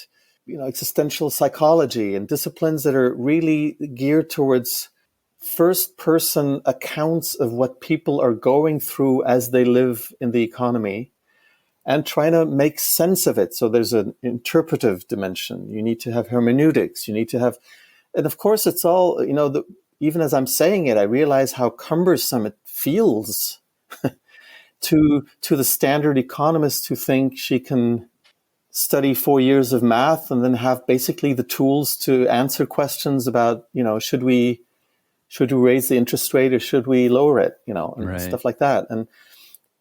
existential psychology and disciplines that are really geared towards first-person accounts of what people are going through as they live in the economy and trying to make sense of it. So there's an interpretive dimension. You need to have hermeneutics. You need to have, and of course, it's all, even as I'm saying it, I realize how cumbersome it feels to the standard economist who think she can study 4 years of math and then have basically the tools to answer questions about, should we raise the interest rate or should we lower it, and right. Stuff like that. And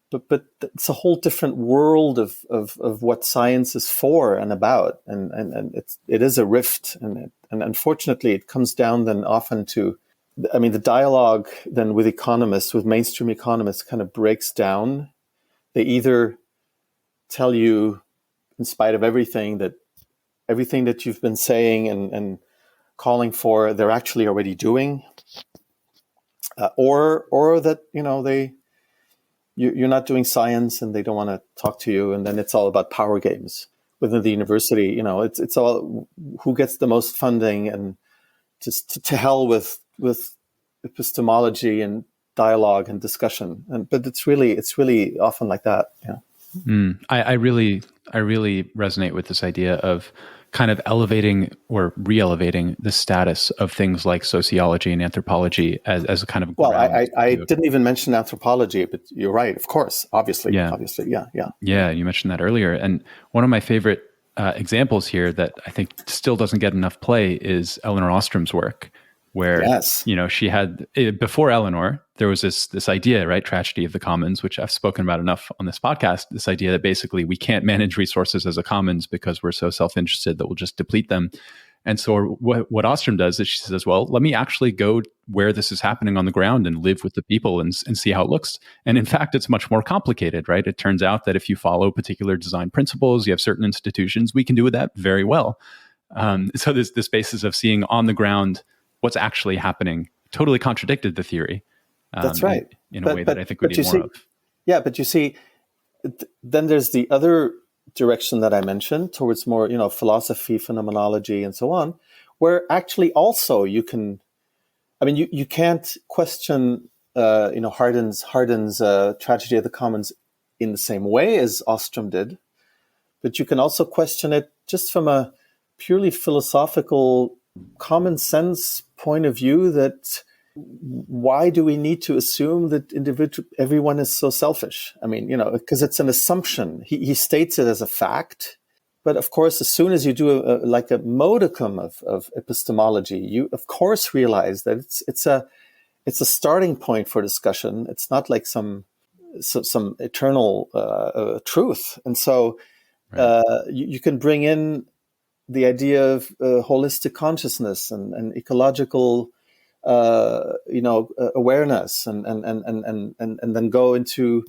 but it's a whole different world of what science is for and about, and it is a rift, and unfortunately it comes down then often to, the dialogue then with economists, with mainstream economists, kind of breaks down. They either tell you, in spite of everything that you've been saying and calling for, they're actually already doing, or that you're not doing science and they don't want to talk to you, and then it's all about power games within the university. It's all who gets the most funding, and just to hell with epistemology and dialogue and discussion. But it's really often like that. Yeah. I really resonate with this idea of kind of elevating or re-elevating the status of things like sociology and anthropology as a kind of well, I didn't even mention anthropology, but you're right, of course, obviously, yeah. Yeah, you mentioned that earlier, and one of my favorite examples here that I think still doesn't get enough play is Elinor Ostrom's work, where she had, before Elinor, there was this idea, right, tragedy of the commons, which I've spoken about enough on this podcast, this idea that basically we can't manage resources as a commons because we're so self-interested that we'll just deplete them. And so what Ostrom does is she says, well, let me actually go where this is happening on the ground and live with the people and see how it looks. And in fact, it's much more complicated, right? It turns out that if you follow particular design principles, you have certain institutions, we can do that very well. So there's this basis of seeing on the ground what's actually happening totally contradicted the theory. That's right. In a way that I think we need more of. Yeah, but you see, then there's the other direction that I mentioned towards more, philosophy, phenomenology, and so on, where actually also you can, you can't question, Hardin's tragedy of the commons in the same way as Ostrom did, but you can also question it just from a purely philosophical, common sense point of view, that why do we need to assume that everyone is so selfish? Because it's an assumption. He states it as a fact, but of course, as soon as you do a modicum of epistemology, you of course realize that it's a starting point for discussion. It's not like some eternal truth, and so you can bring in the idea of holistic consciousness and ecological awareness, and then go into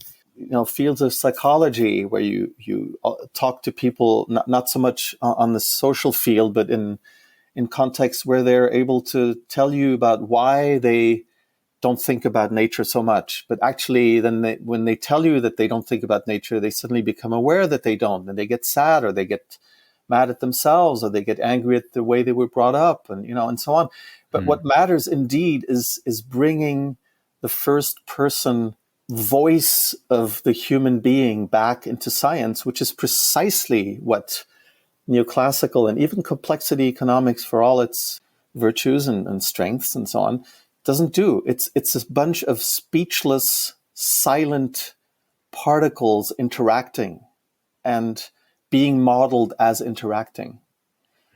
fields of psychology where you talk to people not so much on the social field, but in contexts where they're able to tell you about why they don't think about nature so much, but actually then when they tell you that they don't think about nature, they suddenly become aware that they don't, and they get sad, or they get mad at themselves, or they get angry at the way they were brought up, and so on. But what matters indeed is bringing the first person voice of the human being back into science, which is precisely what neoclassical and even complexity economics, for all its virtues and strengths and so on, doesn't do. It's a bunch of speechless, silent particles interacting and being modeled as interacting.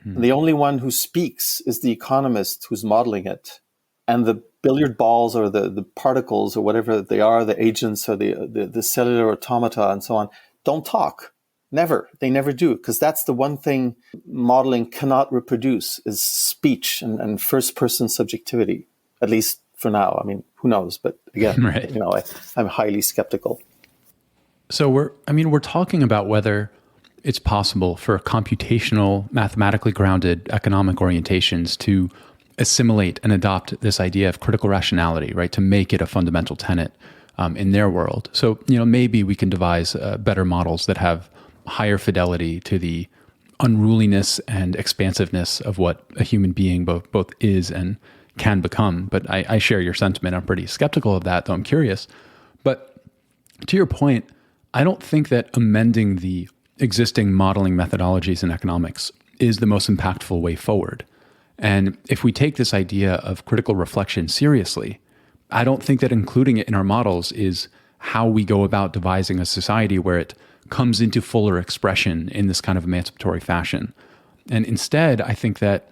And the only one who speaks is the economist who's modeling it. And the billiard balls or the particles or whatever they are, the agents or the cellular automata and so on, don't talk. Never. They never do. Because that's the one thing modeling cannot reproduce is speech and first-person subjectivity, at least for now. I mean, who knows? But again, Right. I'm highly skeptical. So we're talking about whether it's possible for computational, mathematically grounded economic orientations to assimilate and adopt this idea of critical rationality, right? To make it a fundamental tenet in their world. So, maybe we can devise better models that have higher fidelity to the unruliness and expansiveness of what a human being both is and can become. But I share your sentiment. I'm pretty skeptical of that, though I'm curious. But to your point, I don't think that amending the existing modeling methodologies in economics is the most impactful way forward. And if we take this idea of critical reflection seriously, I don't think that including it in our models is how we go about devising a society where it comes into fuller expression in this kind of emancipatory fashion. And instead, I think that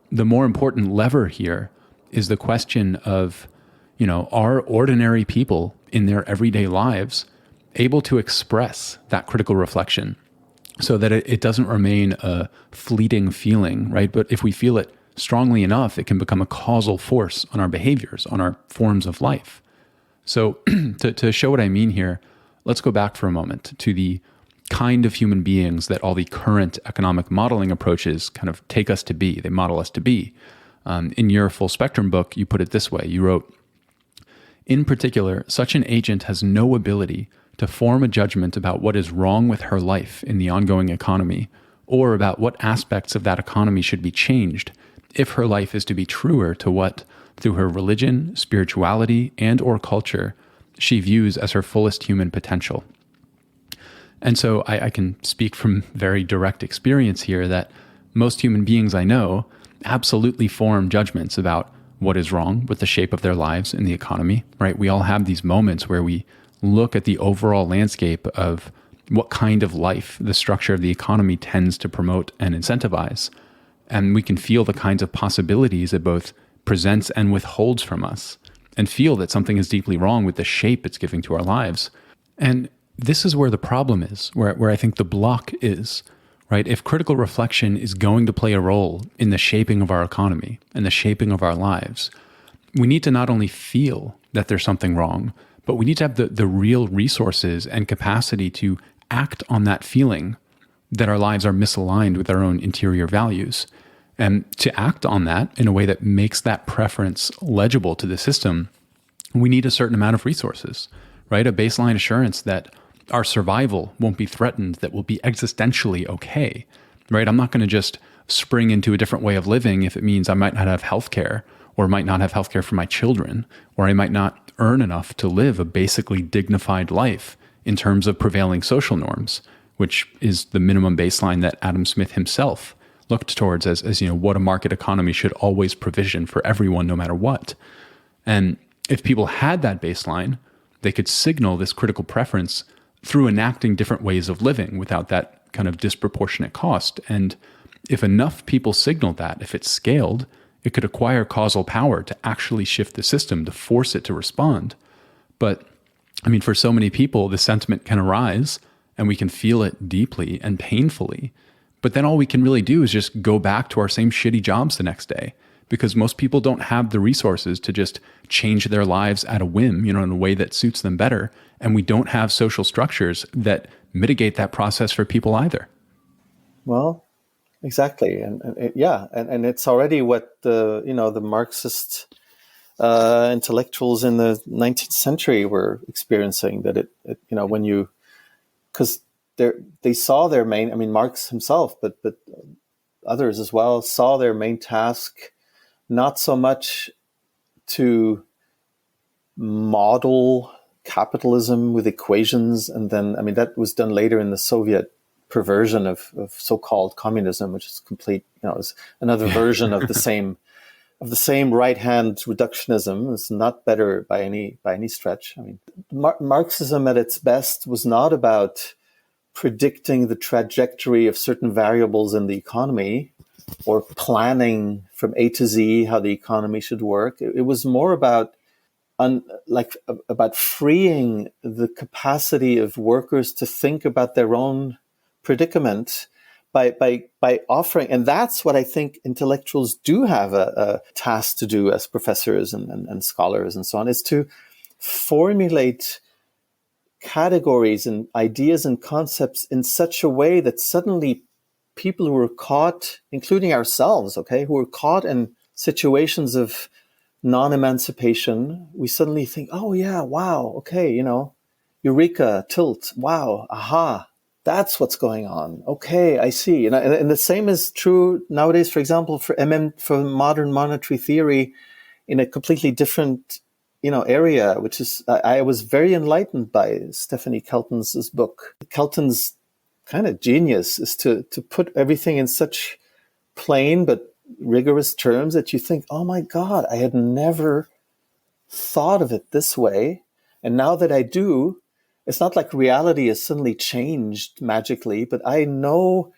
the more important lever here is the question of, are ordinary people in their everyday lives able to express that critical reflection so that it doesn't remain a fleeting feeling, right? But if we feel it strongly enough, it can become a causal force on our behaviors, on our forms of life. So to show what I mean here, let's go back for a moment to the kind of human beings that all the current economic modeling approaches kind of take us to be, they model us to be. In your full spectrum book, you put it this way. You wrote, in particular, such an agent has no ability to form a judgment about what is wrong with her life in the ongoing economy, or about what aspects of that economy should be changed if her life is to be truer to what, through her religion, spirituality, and or culture, she views as her fullest human potential. And so I can speak from very direct experience here that most human beings I know absolutely form judgments about what is wrong with the shape of their lives in the economy, right? We all have these moments where we look at the overall landscape of what kind of life the structure of the economy tends to promote and incentivize. And we can feel the kinds of possibilities it both presents and withholds from us, and feel that something is deeply wrong with the shape it's giving to our lives. And this is where the problem is, where I think the block is, right? If critical reflection is going to play a role in the shaping of our economy and the shaping of our lives, we need to not only feel that there's something wrong, but we need to have the real resources and capacity to act on that feeling that our lives are misaligned with our own interior values. And to act on that in a way that makes that preference legible to the system, we need a certain amount of resources, right? A baseline assurance that our survival won't be threatened, that we'll be existentially okay, right? I'm not going to just spring into a different way of living if it means I might not have healthcare, or might not have healthcare for my children, or I might not earn enough to live a basically dignified life in terms of prevailing social norms, which is the minimum baseline that Adam Smith himself looked towards as what a market economy should always provision for everyone, no matter what. And if people had that baseline, they could signal this critical preference through enacting different ways of living without that kind of disproportionate cost. And if enough people signaled that, if it scaled, it could acquire causal power to actually shift the system, to force it to respond. But for so many people, the sentiment can arise and we can feel it deeply and painfully. But then all we can really do is just go back to our same shitty jobs the next day, because most people don't have the resources to just change their lives at a whim, in a way that suits them better. And we don't have social structures that mitigate that process for people either. Well, exactly. And it's already what the Marxist intellectuals in the 19th century were experiencing, that because they saw their main, Marx himself, but others as well, saw their main task not so much to model capitalism with equations. And then, I mean, that was done later in the Soviet perversion of so-called communism, which is complete, is another version of the same right-hand reductionism. It's not better by any stretch. I mean, Marxism at its best was not about predicting the trajectory of certain variables in the economy or planning from A to Z how the economy should work. It was more about freeing the capacity of workers to think about their own predicament by offering, and that's what I think intellectuals do have a task to do as professors and scholars and so on, is to formulate categories and ideas and concepts in such a way that suddenly people who were caught, including ourselves, who were caught in situations of non-emancipation, we suddenly think, oh yeah, wow, okay, eureka, tilt, wow, aha, that's what's going on. Okay, I see. And the same is true nowadays, for example, for modern monetary theory in a completely different area, which is, I was very enlightened by Stephanie Kelton's book. Kelton's kind of genius is to put everything in such plain but rigorous terms that you think, oh my God, I had never thought of it this way. And now that I do, it's not like reality has suddenly changed magically, but I know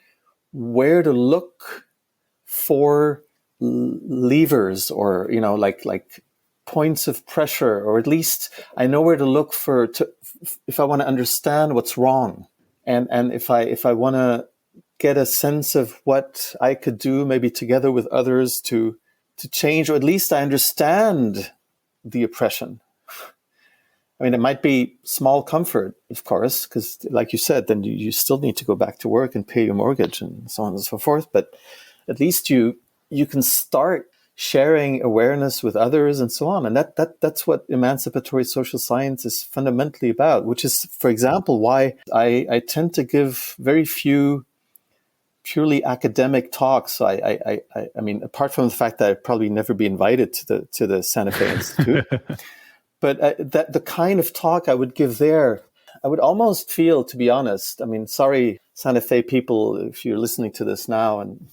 where to look for levers or, like points of pressure, or at least I know where to look if I want to understand what's wrong. And if I want to get a sense of what I could do, maybe together with others to change, or at least I understand the oppression. I mean, it might be small comfort, of course, because like you said, then you still need to go back to work and pay your mortgage and so on and so forth. But at least you can start sharing awareness with others and so on. And that's what emancipatory social science is fundamentally about, which is, for example, why I tend to give very few purely academic talks. So I mean, apart from the fact that I'd probably never be invited to the Santa Fe Institute, but that the kind of talk I would give there, I would almost feel, to be honest, I mean, sorry, Santa Fe people, if you're listening to this now, and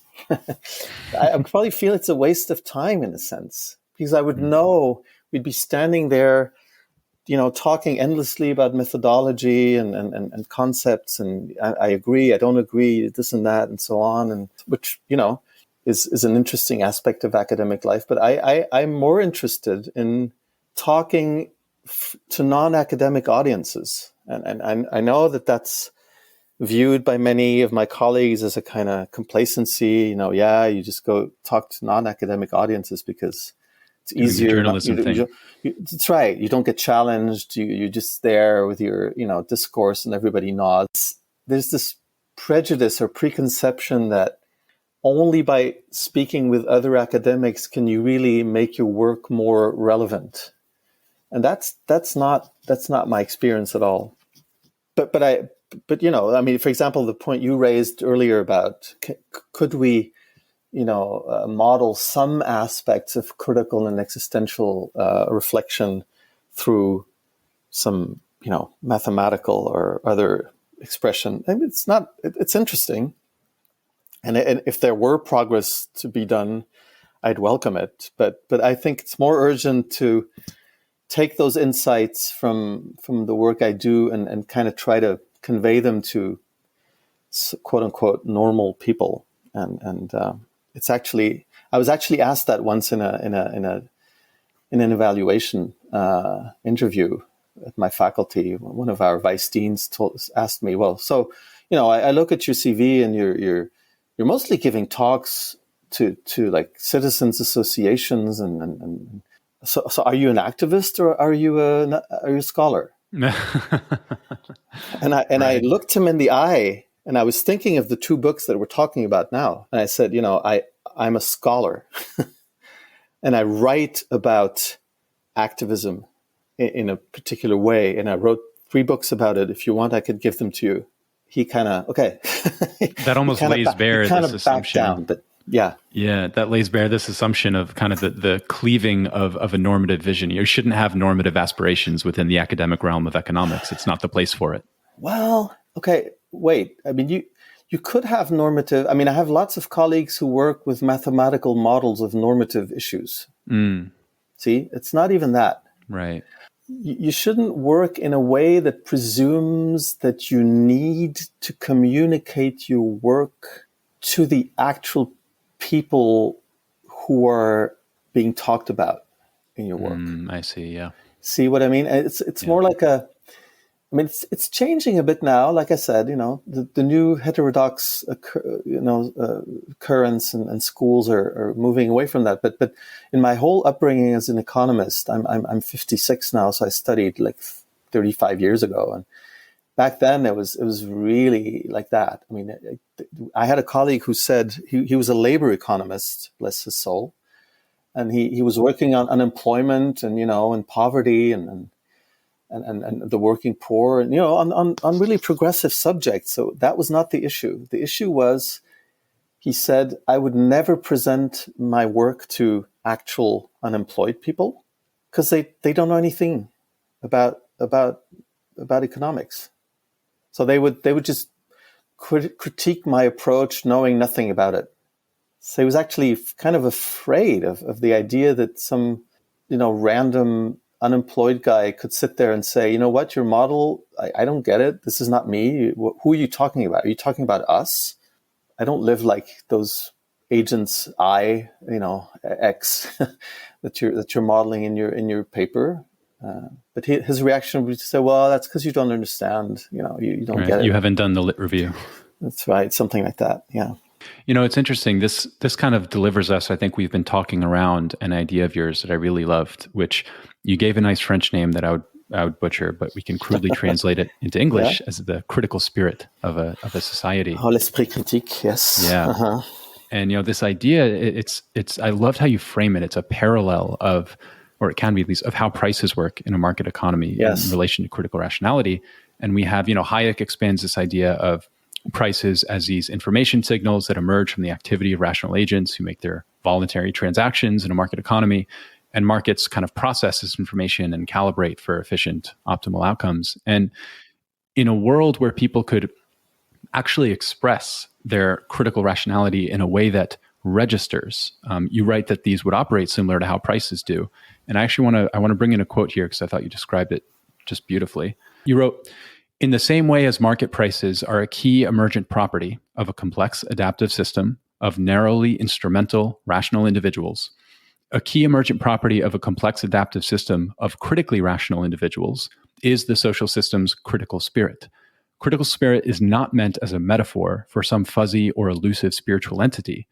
I would probably feel it's a waste of time in a sense, because I would know we'd be standing there, talking endlessly about methodology and concepts, and I agree, I don't agree, this and that, and so on, and which, is an interesting aspect of academic life. But I'm more interested in talking to non-academic audiences. And I know that that's viewed by many of my colleagues as a kind of complacency, you just go talk to non-academic audiences because it's easier. Journalism thing. That's right. You don't get challenged. You're just there with your, discourse and everybody nods. There's this prejudice or preconception that only by speaking with other academics can you really make your work more relevant. And that's not my experience at all. But I mean, for example, the point you raised earlier about could we, model some aspects of critical and existential reflection through some, mathematical or other expression. I mean, it's interesting. And if there were progress to be done, I'd welcome it. But I think it's more urgent to take those insights from the work I do and kind of try to convey them to quote unquote normal people. And it's actually, I was actually asked that once in an evaluation interview at my faculty. One of our vice deans asked me, well, so, I look at your CV and you're mostly giving talks to like citizens associations and so are you an activist or are you a scholar? And I looked him in the eye, and I was thinking of the two books that we're talking about now. And I said, I'm a scholar and I write about activism in a particular way. And I wrote 3 books about it. If you want, I could give them to you. He kind of, okay. That almost lays bare this assumption. Down, but Yeah. Yeah, that lays bare this assumption of kind of the cleaving of a normative vision. You shouldn't have normative aspirations within the academic realm of economics. It's not the place for it. Well, okay, wait. I mean, you could have normative. I mean, I have lots of colleagues who work with mathematical models of normative issues. See, it's not even that. Right. You shouldn't work in a way that presumes that you need to communicate your work to the actual people who are being talked about in your work. I see. Yeah. See what I mean? It's more like I mean, it's changing a bit now. Like I said, the new heterodox, currents and schools are moving away from that. But in my whole upbringing as an economist, I'm 56 now, so I studied like 35 years ago, and back then it was really like that. I mean, I had a colleague who said he was a labor economist, bless his soul, and he was working on unemployment and poverty and the working poor, and on really progressive subjects. So that was not the issue. The issue was, he said, I would never present my work to actual unemployed people because they don't know anything about economics. So they would just critique my approach knowing nothing about it. So he was actually kind of afraid of the idea that some random unemployed guy could sit there and say, you know what, your model, I don't get it. This is not me. Who are you talking about? Are you talking about us? I don't live like those agents X that you're modeling in your paper. But his reaction would be to say, well, that's because you don't understand. You don't get it. You haven't done the lit review. That's right. Something like that. Yeah. It's interesting. This kind of delivers us. I think we've been talking around an idea of yours that I really loved, which you gave a nice French name that I would butcher, but we can crudely translate it into English as the critical spirit of a society. Oh, l'esprit critique. Yes. Yeah. Uh-huh. And this idea, it's. I loved how you frame it. It's a parallel of, or it can be at least, of how prices work in a market economy in relation to critical rationality. And we have, Hayek expands this idea of prices as these information signals that emerge from the activity of rational agents who make their voluntary transactions in a market economy, and markets kind of process this information and calibrate for efficient, optimal outcomes. And in a world where people could actually express their critical rationality in a way that registers, you write that these would operate similar to how prices do. And I actually want to bring in a quote here because I thought you described it just beautifully. You wrote, in the same way as market prices are a key emergent property of a complex adaptive system of narrowly instrumental rational individuals, a key emergent property of a complex adaptive system of critically rational individuals is the social system's critical spirit. Critical spirit is not meant as a metaphor for some fuzzy or elusive spiritual entity.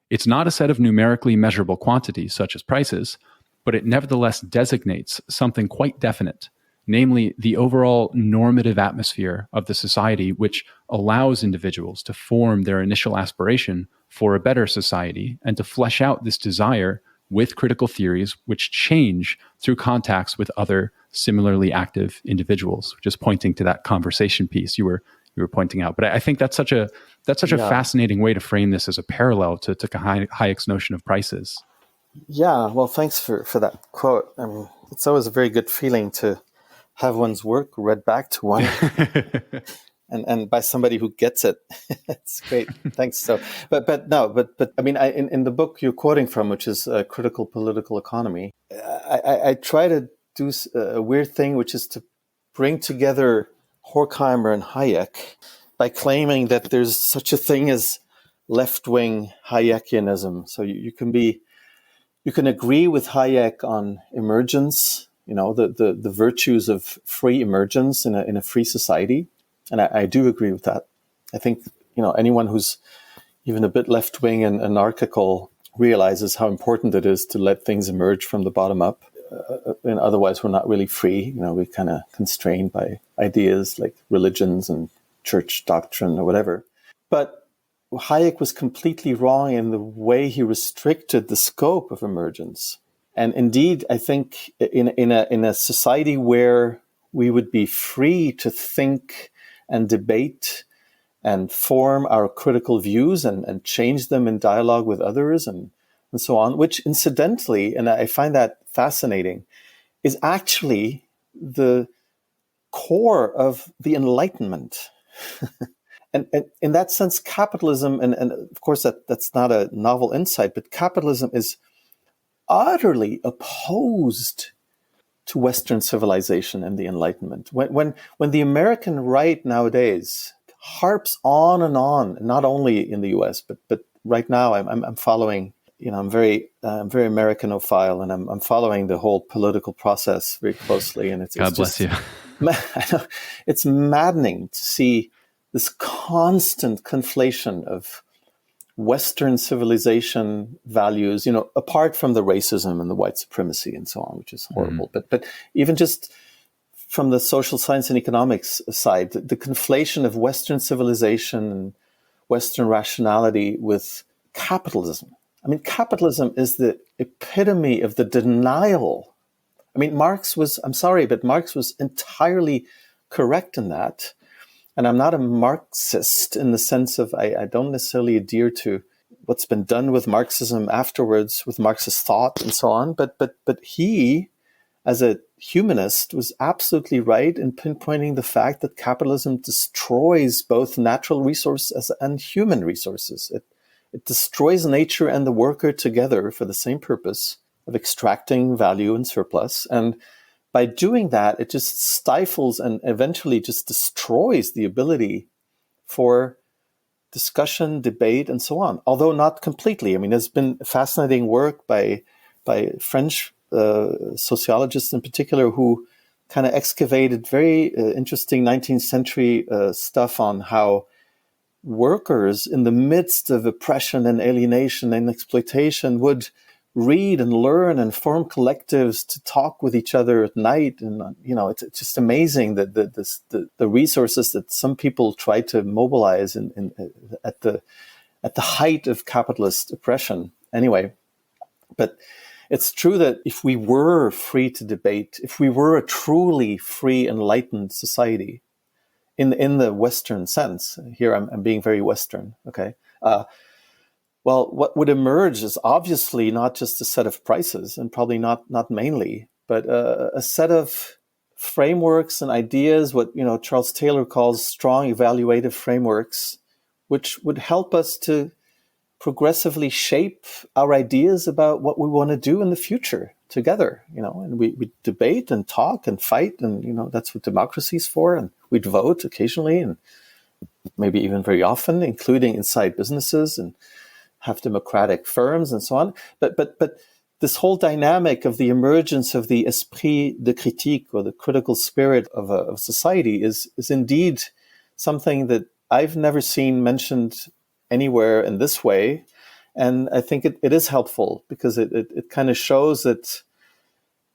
It's not a set of numerically measurable quantities such as prices, but it nevertheless designates something quite definite, namely the overall normative atmosphere of the society, which allows individuals to form their initial aspiration for a better society and to flesh out this desire with critical theories which change through contacts with other similarly active individuals. Just pointing to that conversation piece you were pointing out. But I think that's such a fascinating way to frame this as a parallel to Hayek's notion of prices. Yeah, well, thanks for that quote. I mean, it's always a very good feeling to have one's work read back to one, and by somebody who gets it. It's great. Thanks. So, but I mean, in the book you're quoting from, which is Critical Political Economy, I try to do a weird thing, which is to bring together Horkheimer and Hayek by claiming that there's such a thing as left-wing Hayekianism. So you can agree with Hayek on emergence, the virtues of free emergence in a free society. And I do agree with that. I think, anyone who's even a bit left-wing and anarchical realizes how important it is to let things emerge from the bottom up. And otherwise, we're not really free. We're kind of constrained by ideas like religions and church doctrine or whatever. But Hayek was completely wrong in the way he restricted the scope of emergence. And indeed, I think in a society where we would be free to think and debate and form our critical views and change them in dialogue with others and so on, which incidentally, and I find that fascinating, is actually the core of the Enlightenment. And in that sense, capitalism, and of course that's not a novel insight, but capitalism is utterly opposed to Western civilization and the Enlightenment. When the American right nowadays harps on and on, not only in the U.S. but right now I'm following. I'm very Americanophile, and I'm following the whole political process very closely. And God bless you. It's maddening to see this constant conflation of Western civilization values, apart from the racism and the white supremacy and so on, which is horrible. Mm-hmm. But even just from the social science and economics side, the conflation of Western civilization and Western rationality with capitalism. I mean, capitalism is the epitome of the denial. I mean, Marx was entirely correct in that. And I'm not a Marxist in the sense of I don't necessarily adhere to what's been done with Marxism afterwards, with Marxist thought and so on. But he, as a humanist, was absolutely right in pinpointing the fact that capitalism destroys both natural resources and human resources. It destroys nature and the worker together for the same purpose of extracting value and surplus. And by doing that, it just stifles and eventually just destroys the ability for discussion, debate, and so on, although not completely. I mean, there's been fascinating work by French sociologists in particular who kind of excavated very interesting 19th century stuff on how workers in the midst of oppression and alienation and exploitation would read and learn and form collectives to talk with each other at night. And, it's just amazing that the resources that some people try to mobilize at the height of capitalist oppression. Anyway, but it's true that if we were free to debate, if we were a truly free, enlightened society in the Western sense, here I'm being very Western, okay? Well, what would emerge is obviously not just a set of prices, and probably not mainly, but a set of frameworks and ideas, what Charles Taylor calls strong evaluative frameworks, which would help us to progressively shape our ideas about what we want to do in the future together. And we debate and talk and fight, and that's what democracy is for. And we'd vote occasionally, and maybe even very often, including inside businesses, and have democratic firms and so on. But this whole dynamic of the emergence of the esprit de critique, or the critical spirit of society, is indeed something that I've never seen mentioned anywhere in this way. And I think it is helpful because it kind of shows that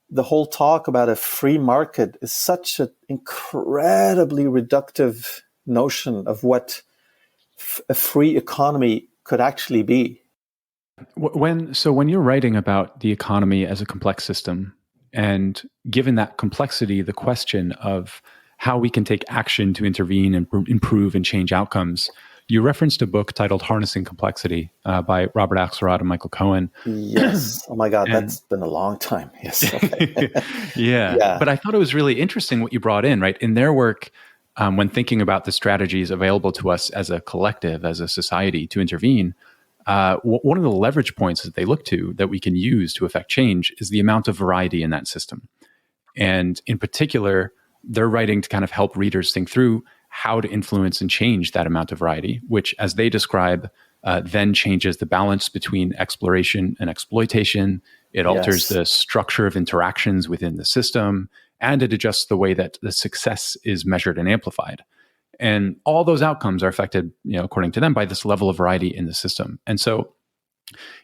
the whole talk about a free market is such an incredibly reductive notion of what a free economy could actually be. When you're writing about the economy as a complex system, and given that complexity, the question of how we can take action to intervene and improve and change outcomes, you referenced a book titled Harnessing Complexity by Robert Axelrod and Michael Cohen. Yes. Oh my God, that's been a long time. Yes. Okay. Yeah. But I thought it was really interesting what you brought in, right? In their work, when thinking about the strategies available to us as a collective, as a society to intervene, one of the leverage points that they look to that we can use to affect change is the amount of variety in that system. And in particular, they're writing to kind of help readers think through how to influence and change that amount of variety, which, as they describe, then changes the balance between exploration and exploitation. It alters the structure of interactions within the system, and it adjusts the way that the success is measured and amplified. And all those outcomes are affected, according to them, by this level of variety in the system. And so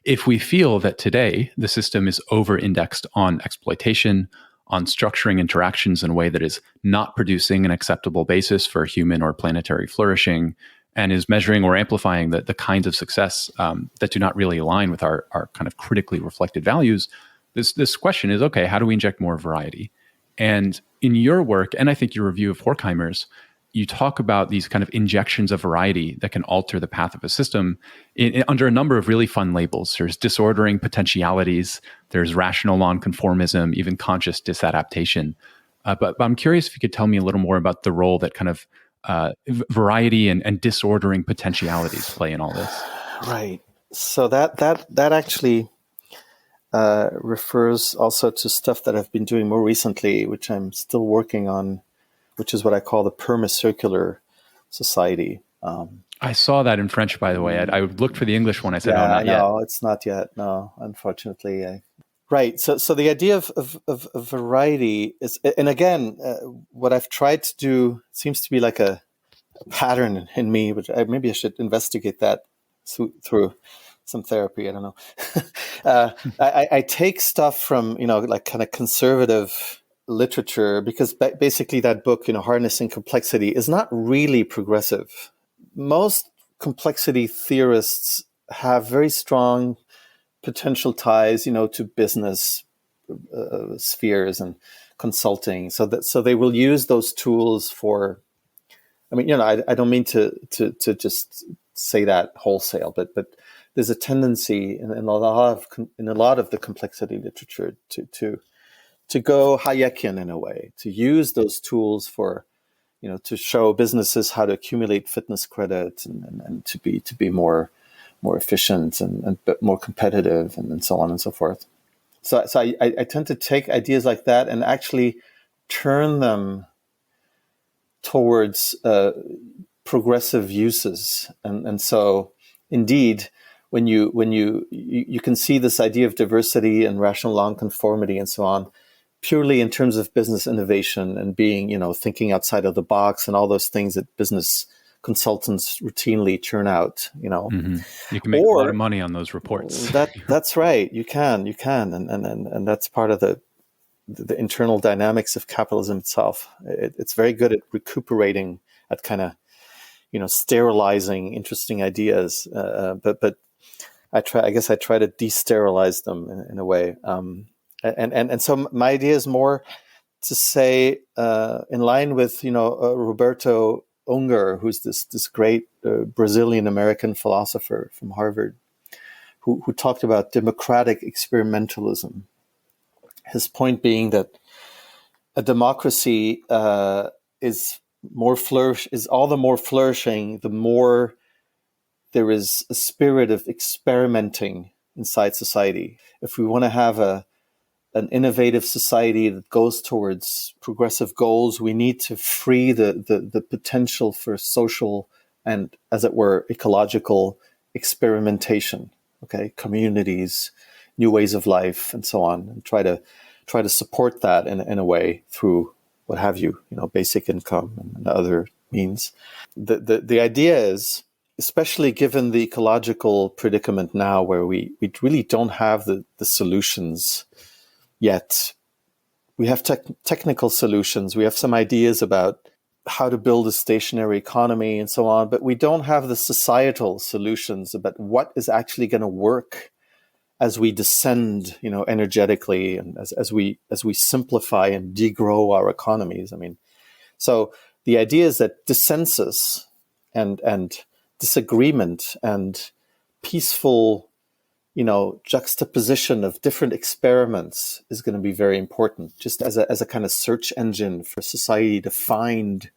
if we feel that today the system is over-indexed on exploitation, on structuring interactions in a way that is not producing an acceptable basis for human or planetary flourishing, and is measuring or amplifying the kinds of success that do not really align with our kind of critically reflected values, this question is, okay, how do we inject more variety? And in your work, and I think your review of Horkheimer's, you talk about these kind of injections of variety that can alter the path of a system under a number of really fun labels. There's disordering potentialities, there's rational nonconformism, even conscious disadaptation. But I'm curious if you could tell me a little more about the role that kind of variety and disordering potentialities play in all this. Right. So that actually refers also to stuff that I've been doing more recently, which I'm still working on, which is what I call the permacircular society. I saw that in French, by the way. I looked for the English one. I said, not yet. No, it's not yet. No, unfortunately. Right. So the idea of variety is, and again, what I've tried to do seems to be like a pattern in me, which maybe I should investigate that through some therapy. I don't know. I take stuff from, like kind of conservative literature, because basically that book, Harnessing Complexity, is not really progressive. Most complexity theorists have very strong potential ties, to business spheres and consulting. So they will use those tools for, I don't mean to just say that wholesale, but there's a tendency in a lot of the complexity literature to go Hayekian in a way, to use those tools for, to show businesses how to accumulate fitness credit and to be more efficient and more competitive and so on and so forth. So I tend to take ideas like that and actually turn them towards progressive uses. And so indeed, when you can see this idea of diversity and rational nonconformity and so on, purely in terms of business innovation and being, thinking outside of the box and all those things that business consultants routinely churn out, Mm-hmm. You can make a lot of money on those reports. That's right. You can. And that's part of the internal dynamics of capitalism itself. It's very good at recuperating, at kind of, sterilizing interesting ideas. But I try to de-sterilize them in a way. And so my idea is more to say, in line with, Roberto Unger, who's this great Brazilian American philosopher from Harvard, who talked about democratic experimentalism. His point being that a democracy is all the more flourishing the more there is a spirit of experimenting inside society. If we want to have an innovative society that goes towards progressive goals, we need to free the potential for social and, as it were, ecological experimentation. Okay, communities, new ways of life, and so on, and try to support that in a way through what have you, basic income and other means. The idea is, especially given the ecological predicament now, where we really don't have the solutions yet. We have technical solutions. We have some ideas about how to build a stationary economy and so on, but we don't have the societal solutions about what is actually going to work as we descend, energetically, and as we simplify and degrow our economies. So the idea is that dissensus and disagreement and peaceful, juxtaposition of different experiments is going to be very important, just as a kind of search engine for society to find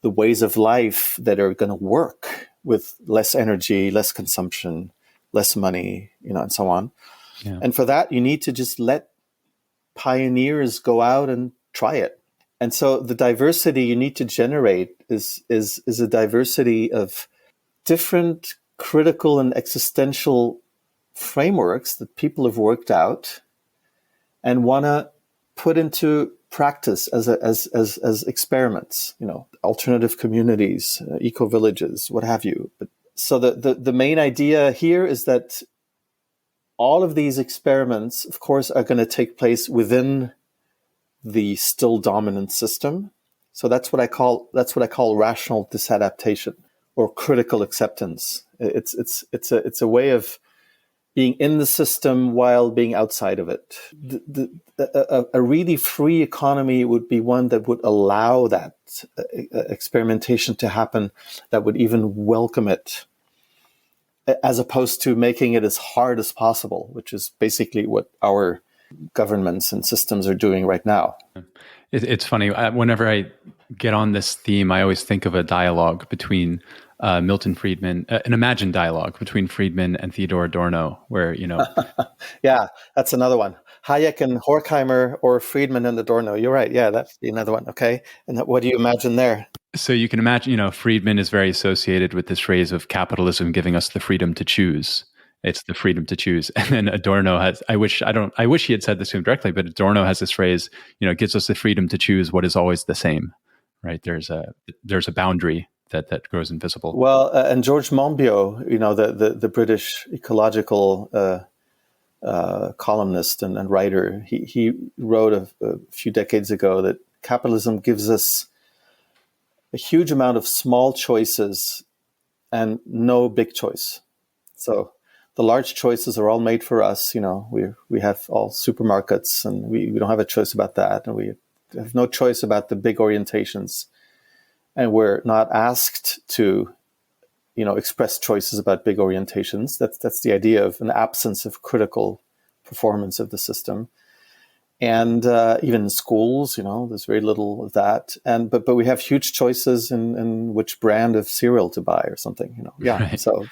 the ways of life that are going to work with less energy, less consumption, less money, and so on. Yeah. And for that, you need to just let pioneers go out and try it. And so the diversity you need to generate is a diversity of different critical and existential frameworks that people have worked out and want to put into practice as experiments, alternative communities, eco-villages, what have you. But so the main idea here is that all of these experiments, of course, are going to take place within the still dominant system. So that's what I call rational disadaptation or critical acceptance. It's a way of being in the system while being outside of it. A really free economy would be one that would allow that experimentation to happen, that would even welcome it, as opposed to making it as hard as possible, which is basically what our governments and systems are doing right now. It's funny. Whenever I get on this theme, I always think of a dialogue between Milton Friedman, an imagined dialogue between Friedman and Theodor Adorno, where, Yeah, that's another one. Hayek and Horkheimer, or Friedman and Adorno. You're right. Yeah, that's another one. Okay. And what do you imagine there? So you can imagine, Friedman is very associated with this phrase of capitalism giving us the freedom to choose. It's the freedom to choose. And then Adorno has, I wish he had said this to him directly, but Adorno has this phrase, it gives us the freedom to choose what is always the same, right? There's a boundary that grows invisible. Well, and George Monbiot, the British ecological columnist and writer, he wrote a few decades ago that capitalism gives us a huge amount of small choices and no big choice. So the large choices are all made for us. We have all supermarkets, and we don't have a choice about that, and we have no choice about the big orientations, and we're not asked to express choices about big orientations. That's the idea of an absence of critical performance of the system. And even in schools, there's very little of that. But we have huge choices in which brand of cereal to buy or something. Yeah. Right. So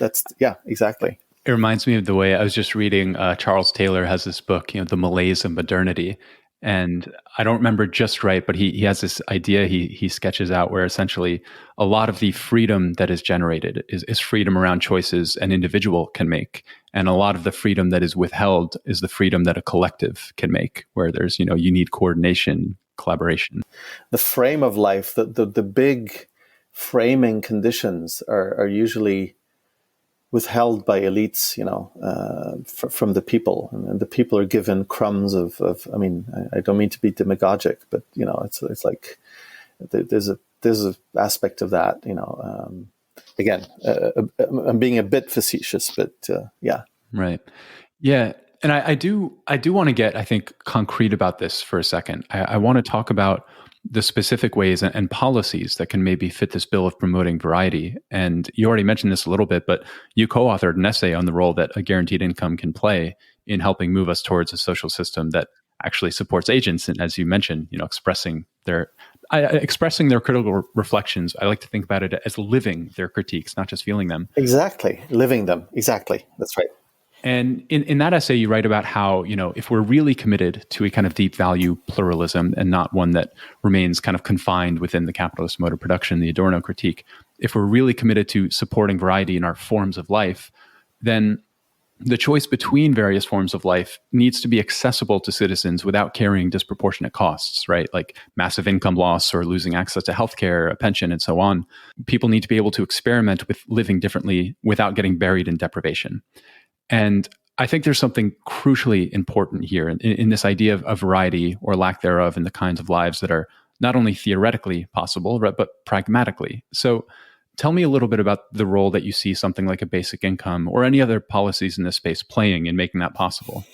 exactly. It reminds me of the way I was just reading. Charles Taylor has this book, The Malaise of Modernity. And I don't remember just right, but he has this idea he sketches out where essentially a lot of the freedom that is generated is freedom around choices an individual can make. And a lot of the freedom that is withheld is the freedom that a collective can make, where there's, you need coordination, collaboration. The frame of life, the big framing conditions are usually withheld by elites, from the people, and the people are given crumbs of. I mean, I don't mean to be demagogic, but it's like there's a aspect of that. Again, I'm being a bit facetious, but yeah. Right. Yeah. And I do want to get, I think, concrete about this for a second. I want to talk about the specific ways and policies that can maybe fit this bill of promoting variety. And you already mentioned this a little bit, but you co-authored an essay on the role that a guaranteed income can play in helping move us towards a social system that actually supports agents. And as you mentioned, expressing their critical reflections. I like to think about it as living their critiques, not just feeling them. Exactly. Living them. Exactly. That's right. And in that essay, you write about how, if we're really committed to a kind of deep value pluralism and not one that remains kind of confined within the capitalist mode of production, the Adorno critique, if we're really committed to supporting variety in our forms of life, then the choice between various forms of life needs to be accessible to citizens without carrying disproportionate costs, right? Like massive income loss or losing access to healthcare, a pension, and so on. People need to be able to experiment with living differently without getting buried in deprivation. And I think there's something crucially important here in this idea of variety or lack thereof in the kinds of lives that are not only theoretically possible, right, but pragmatically. So tell me a little bit about the role that you see something like a basic income or any other policies in this space playing in making that possible.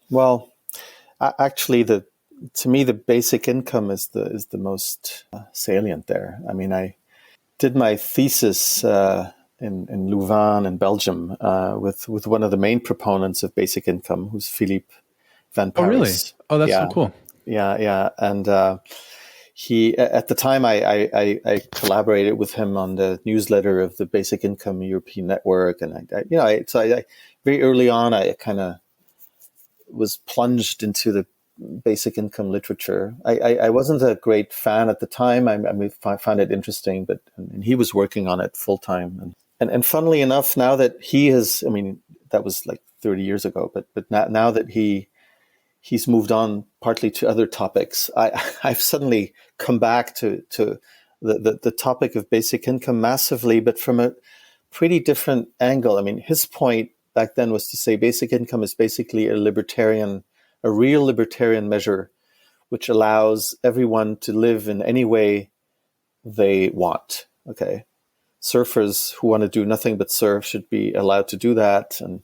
Well, actually, to me, the basic income is the most salient there. I mean, I did my thesis in Louvain in Belgium with one of the main proponents of basic income, who's Philippe Van Parijs. Oh, really? Oh, that's so cool. Yeah. And he, at the time, I collaborated with him on the newsletter of the Basic Income European Network, and I very early on I kind of was plunged into the basic income literature. I wasn't a great fan at the time. I found it interesting, but and he was working on it full time. And funnily enough, now that he has, I mean, that was like 30 years ago, but now that he's moved on partly to other topics, I've suddenly come back to the topic of basic income massively, but from a pretty different angle. I mean, his point back then was to say basic income is basically a real libertarian measure, which allows everyone to live in any way they want. Okay. Surfers who want to do nothing but surf should be allowed to do that. And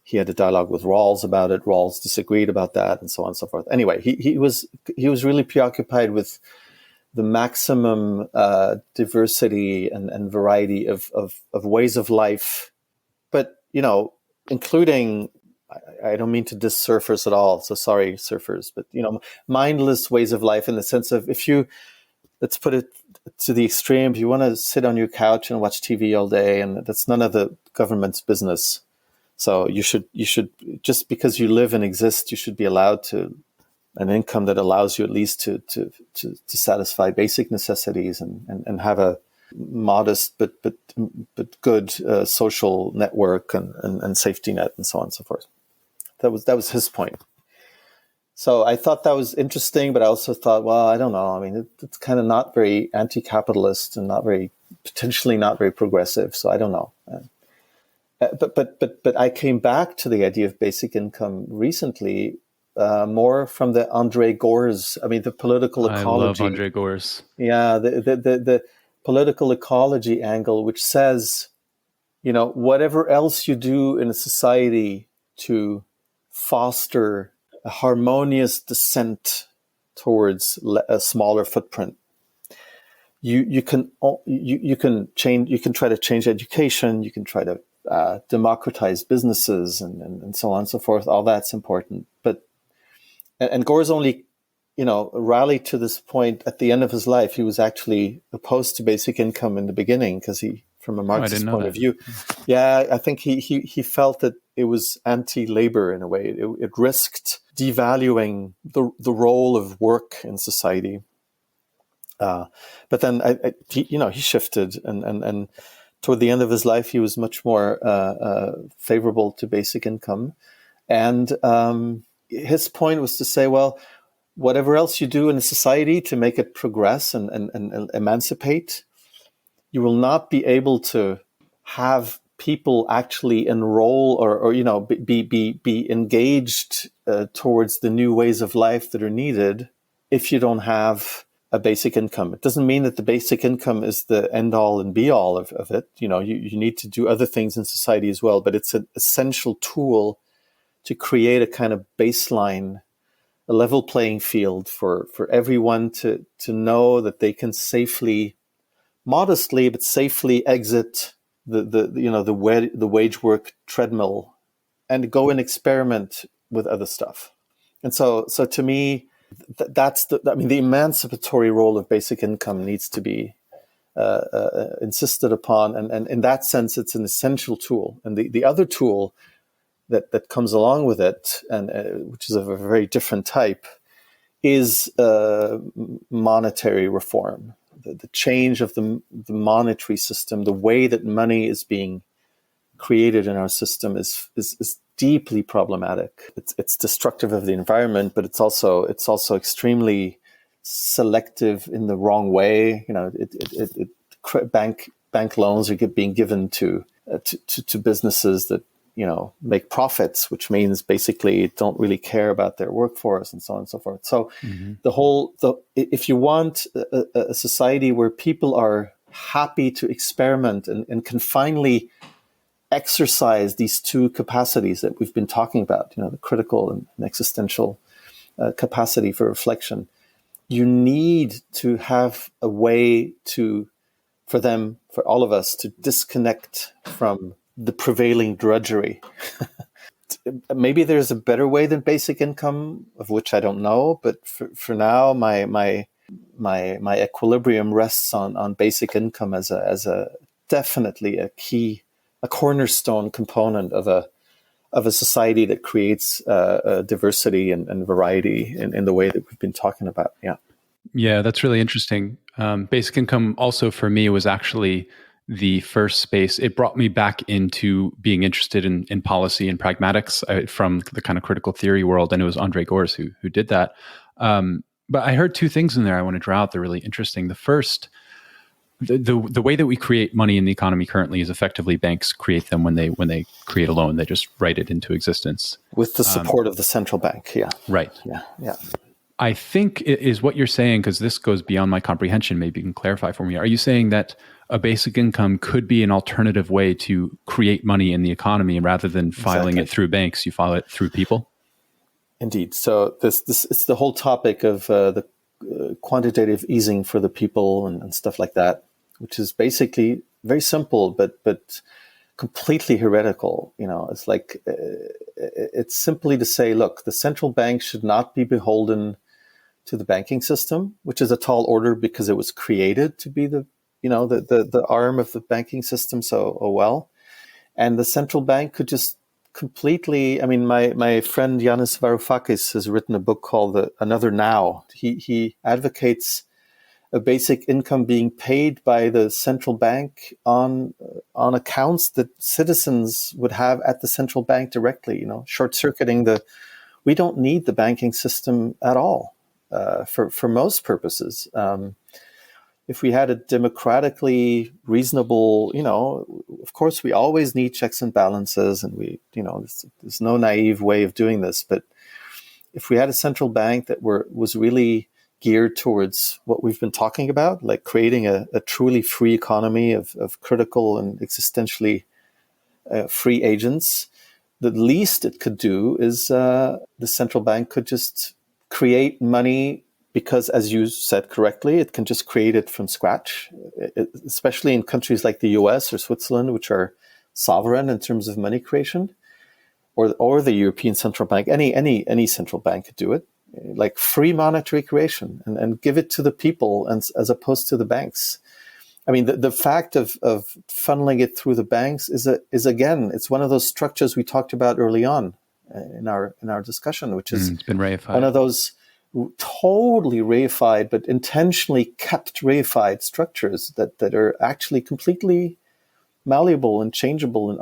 he had a dialogue with Rawls about it. Rawls disagreed about that, and so on and so forth. Anyway, he was really preoccupied with the maximum diversity and variety of ways of life, but including, I don't mean to diss surfers at all, so sorry surfers, but mindless ways of life, in the sense of, if you, let's put it to the extreme, if you want to sit on your couch and watch TV all day, and that's none of the government's business. So you should just because you live and exist, you should be allowed to an income that allows you at least to satisfy basic necessities and have a modest but good social network and safety net and so on and so forth. That was his point. So I thought that was interesting, but I also thought, well, I don't know. I mean, it's kind of not very anti-capitalist and potentially not very progressive. So I don't know. But I came back to the idea of basic income recently, more from the Andre Gorz. I mean, the political ecology. I love Andre Gorz. Yeah, the political ecology angle, which says, whatever else you do in a society to foster a harmonious descent towards a smaller footprint, you can try to change education, you can try to democratize businesses and so on and so forth. All that's important. And Gore's only, rallied to this point at the end of his life. He was actually opposed to basic income in the beginning because from a Marxist point of view, I think he felt that it was anti-labor in a way. It risked devaluing the role of work in society. But then he shifted and toward the end of his life, he was much more favorable to basic income. And his point was to say, well, whatever else you do in a society to make it progress and emancipate, you will not be able to have people actually enroll or be engaged towards the new ways of life that are needed if you don't have a basic income. It doesn't mean that the basic income is the end all and be all of it. You need to do other things in society as well, but it's an essential tool to create a kind of baseline, a level playing field for everyone to know that they can modestly but safely exit the wage work treadmill and go and experiment with other stuff. And so to me, that's the emancipatory role of basic income needs to be insisted upon, and in that sense, it's an essential tool. And the other tool that comes along with it, and which is of a very different type, is monetary reform. The change of the monetary system, the way that money is being created in our system is deeply problematic. It's destructive of the environment, but it's also extremely selective in the wrong way. Bank loans are being given to businesses that make profits, which means basically don't really care about their workforce and so on and so forth. So if you want a society where people are happy to experiment and can finally exercise these two capacities that we've been talking about, the critical and existential capacity for reflection, you need to have a way for all of us to disconnect from the prevailing drudgery. Maybe there's a better way than basic income, of which I don't know, but for now, my equilibrium rests on basic income as a definitely a key, a cornerstone component of a society that creates diversity and variety in the way that we've been talking about. Yeah, that's really interesting. Basic income also for me was actually the first space. It brought me back into being interested in policy and pragmatics from the kind of critical theory world, and it was Andre Gorz who did that. But I heard two things in there I want to draw out. They're really interesting. The first, the way that we create money in the economy currently is effectively banks create them when they create a loan. They just write it into existence with the support of the central bank. Yeah, right. Yeah. I think it is what you're saying, because this goes beyond my comprehension. Maybe you can clarify for me. Are you saying that a basic income could be an alternative way to create money in the economy, rather than filing it through banks, you file it through people. Indeed. So this it's the whole topic of the quantitative easing for the people and stuff like that, which is basically very simple, but completely heretical. It's like it's simply to say, look, the central bank should not be beholden to the banking system, which is a tall order because it was created to be the arm of the banking system. So, and the central bank could just completely. I mean, my friend Yanis Varoufakis has written a book called Another Now. He advocates a basic income being paid by the central bank on accounts that citizens would have at the central bank directly. Short-circuiting we don't need the banking system at all for most purposes. If we had a democratically reasonable, of course, we always need checks and balances, and there's no naive way of doing this. But if we had a central bank that was really geared towards what we've been talking about, like creating a truly free economy of critical and existentially free agents, the least it could do is the central bank could just create money. Because, as you said correctly, it can just create it from scratch, especially in countries like the US or Switzerland, which are sovereign in terms of money creation, or the European Central Bank. Any central bank could do it, like free monetary creation, and give it to the people, as opposed to the banks. I mean, the fact of funneling it through the banks is again, it's one of those structures we talked about early on in our discussion, which is it's been reified. One of those totally reified, but intentionally kept reified structures that are actually completely malleable and changeable and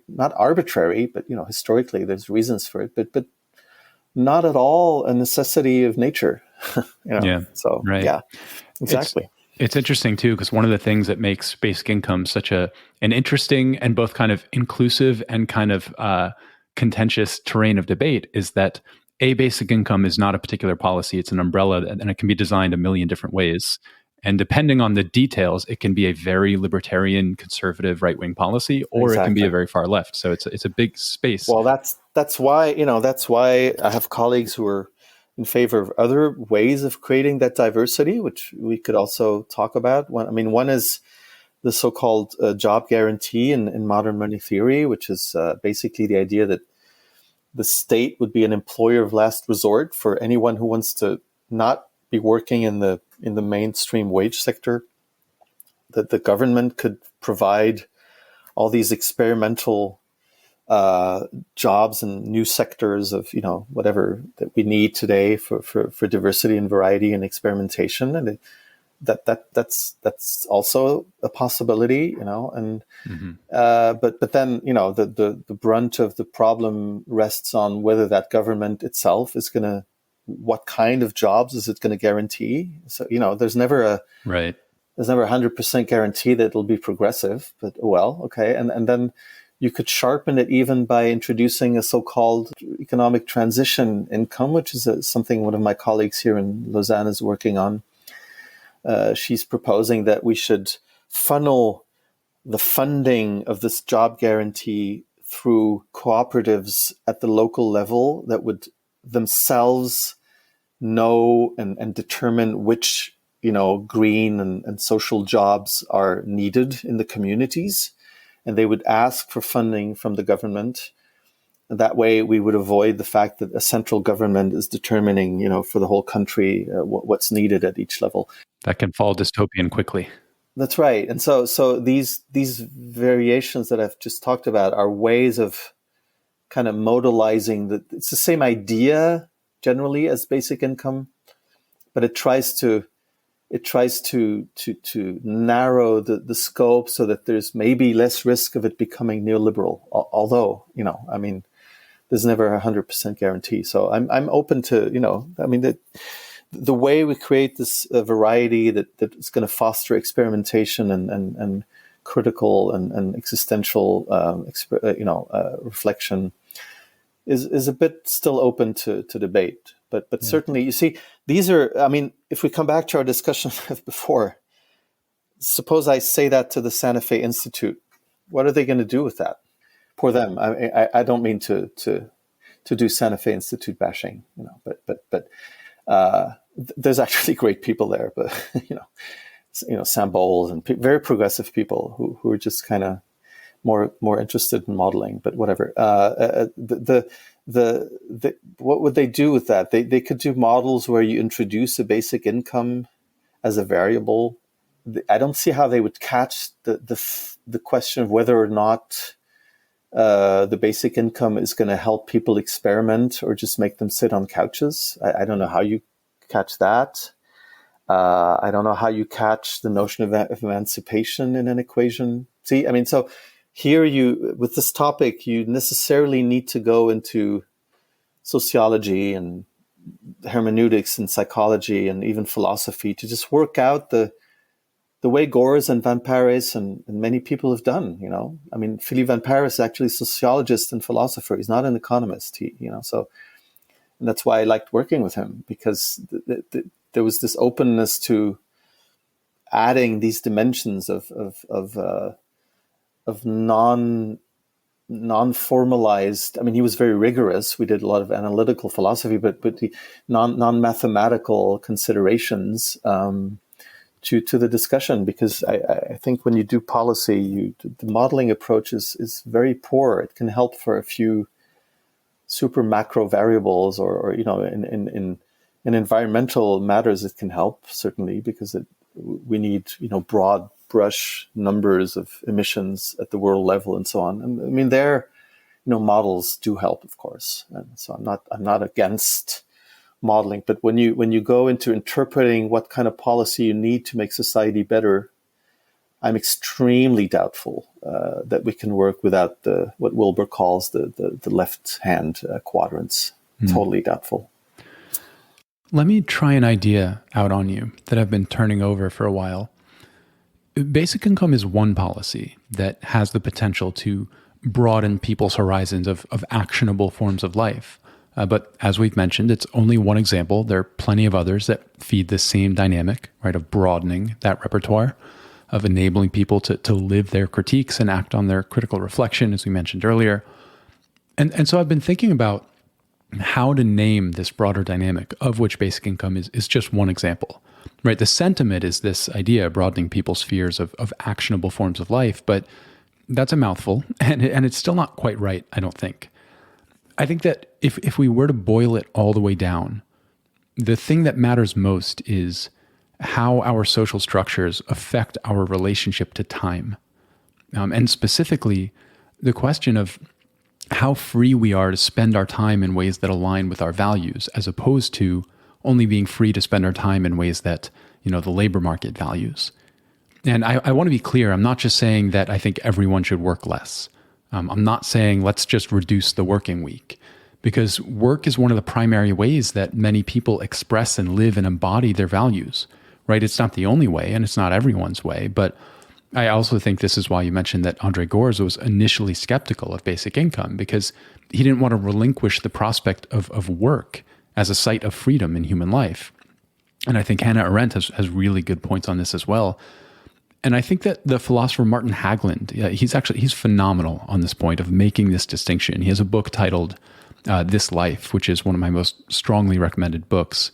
not arbitrary, but historically there's reasons for it, but not at all a necessity of nature. Yeah. So right. Yeah, exactly. It's interesting too, because one of the things that makes basic income such an interesting and both kind of inclusive and kind of contentious terrain of debate is that a basic income is not a particular policy. It's an umbrella, and it can be designed a million different ways. And depending on the details, it can be a very libertarian, conservative, right-wing policy, or It can be a very far left. So it's a big space. Well, that's why I have colleagues who are in favor of other ways of creating that diversity, which we could also talk about. One is the so-called job guarantee in modern money theory, which is basically the idea that the state would be an employer of last resort for anyone who wants to not be working in the mainstream wage sector. That the government could provide all these experimental jobs and new sectors of whatever that we need today for diversity and variety and experimentation, and that's also a possibility, and but then the brunt of the problem rests on whether that government itself is going to, what kind of jobs is it going to guarantee. So there's never a 100% guarantee that it'll be progressive, but and then you could sharpen it even by introducing a so-called economic transition income, which is something one of my colleagues here in Lausanne is working on. She's proposing that we should funnel the funding of this job guarantee through cooperatives at the local level that would themselves know and determine which green and social jobs are needed in the communities, and they would ask for funding from the government. That way, we would avoid the fact that a central government is determining, for the whole country, what's needed at each level. That can fall dystopian quickly. That's right. And so these variations that I've just talked about are ways of kind of modalizing it's the same idea generally as basic income, but it tries to narrow the scope so that there's maybe less risk of it becoming neoliberal. Although, there's never 100% guarantee. So I'm open to, the way we create this variety that is going to foster experimentation and critical and existential, reflection is a bit still open to debate. But certainly, you see, these are, if we come back to our discussion of before, suppose I say that to the Santa Fe Institute. What are they going to do with that? Poor them. I don't mean to do Santa Fe Institute bashing, but there's actually great people there. But Sam Bowles and very progressive people who are just kind of more interested in modeling. But whatever. What would they do with that? They could do models where you introduce a basic income as a variable. I don't see how they would catch the question of whether or not the basic income is going to help people experiment or just make them sit on couches. I don't know how you catch that. I don't know how you catch the notion of emancipation in an equation. See, I mean, so here with this topic, you necessarily need to go into sociology and hermeneutics and psychology and even philosophy to just work out the way Gores and Van Parijs and many people have done. I mean, Philippe Van Parijs is actually a sociologist and philosopher. He's not an economist. So and that's why I liked working with him, because there was this openness to adding these dimensions of non-formalized. I mean, he was very rigorous. We did a lot of analytical philosophy, but the non-mathematical considerations to the discussion, because I think when you do policy, the modeling approach is very poor. It can help for a few super macro variables, or in environmental matters, it can help certainly, because we need broad brush numbers of emissions at the world level and so on. And I mean, models do help, of course. And so I'm not against modeling, but when you go into interpreting what kind of policy you need to make society better, I'm extremely doubtful that we can work without what Wilber calls the left hand quadrants. Totally doubtful. Let me try an idea out on you that I've been turning over for a while. Basic income is one policy that has the potential to broaden people's horizons of actionable forms of life. But as we've mentioned, it's only one example. There are plenty of others that feed the same dynamic, right, of broadening that repertoire, of enabling people to live their critiques and act on their critical reflection, as we mentioned earlier. And so I've been thinking about how to name this broader dynamic, of which basic income is just one example, right? The sentiment is this idea of broadening people's spheres of actionable forms of life, but that's a mouthful, and it's still not quite right, I don't think. I think that if we were to boil it all the way down, the thing that matters most is how our social structures affect our relationship to time. And specifically, the question of how free we are to spend our time in ways that align with our values, as opposed to only being free to spend our time in ways that, the labor market values. And I want to be clear, I'm not just saying that I think everyone should work less. I'm not saying let's just reduce the working week, because work is one of the primary ways that many people express and live and embody their values, right? It's not the only way, and it's not everyone's way, but I also think this is why you mentioned that Andre Gores was initially skeptical of basic income, because he didn't want to relinquish the prospect of work as a site of freedom in human life. And I think Hannah Arendt has really good points on this as well. And I think that the philosopher Martin Hägglund, he's phenomenal on this point of making this distinction. He has a book titled This Life, which is one of my most strongly recommended books.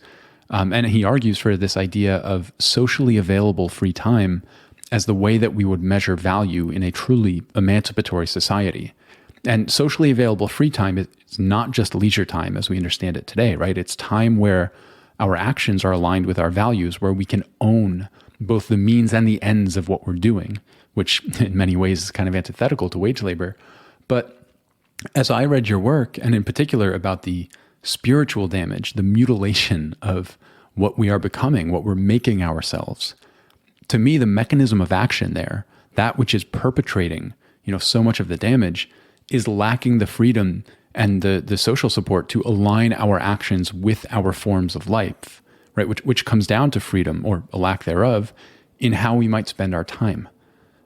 And he argues for this idea of socially available free time as the way that we would measure value in a truly emancipatory society. And socially available free time is not just leisure time as we understand it today, right? It's time where our actions are aligned with our values, where we can own both the means and the ends of what we're doing, which in many ways is kind of antithetical to wage labor. But as I read your work, and in particular about the spiritual damage, the mutilation of what we are becoming, what we're making ourselves, to me, the mechanism of action there, that which is perpetrating, so much of the damage, is lacking the freedom and the social support to align our actions with our forms of life, right? Which comes down to freedom, or a lack thereof, in how we might spend our time.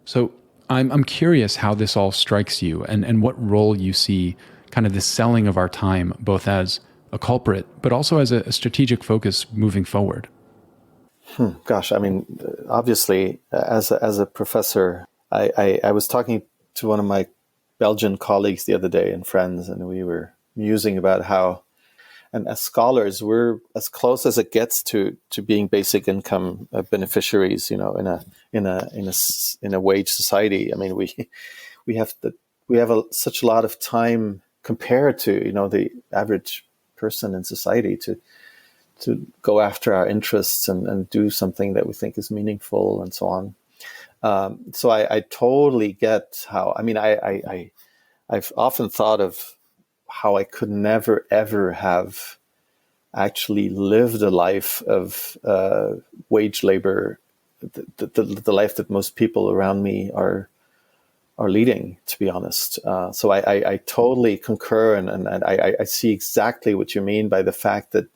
So I'm curious how this all strikes you, and what role you see kind of the selling of our time, both as a culprit, but also as a strategic focus moving forward. Gosh, I mean, obviously, as a professor, I was talking to one of my Belgian colleagues the other day and friends, and we were musing about how, and as scholars, we're as close as it gets to being basic income beneficiaries. You know, in a wage society. I mean, we have such a lot of time compared to the average person in society to go after our interests and do something that we think is meaningful and so on. So I totally get how. I mean, I've often thought of how I could never ever have actually lived a life of wage labor, the life that most people around me are leading, to be honest. So I totally concur, and I see exactly what you mean by the fact that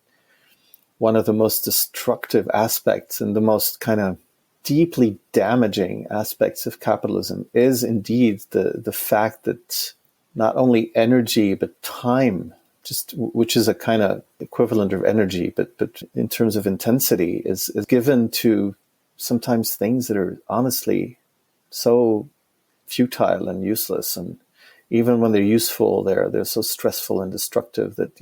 one of the most destructive aspects and the most kind of deeply damaging aspects of capitalism is indeed the fact that not only energy but time, just which is a kind of equivalent of energy, but in terms of intensity, is given to sometimes things that are honestly so futile and useless, and even when they're useful, they're so stressful and destructive that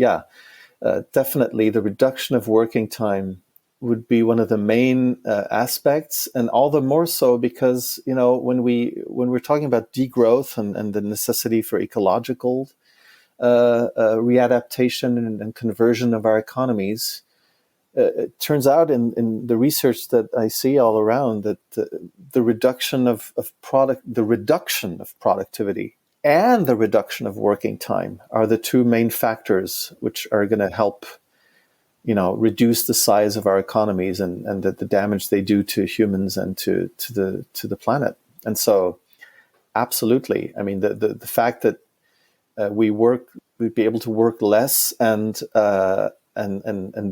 definitely the reduction of working time would be one of the main aspects, and all the more so because when we're talking about degrowth and the necessity for ecological readaptation and conversion of our economies, it turns out in the research that I see all around that the reduction of productivity and the reduction of working time are the two main factors which are going to help reduce the size of our economies and the damage they do to humans and to the planet. And so absolutely, I mean the fact that we'd be able to work less and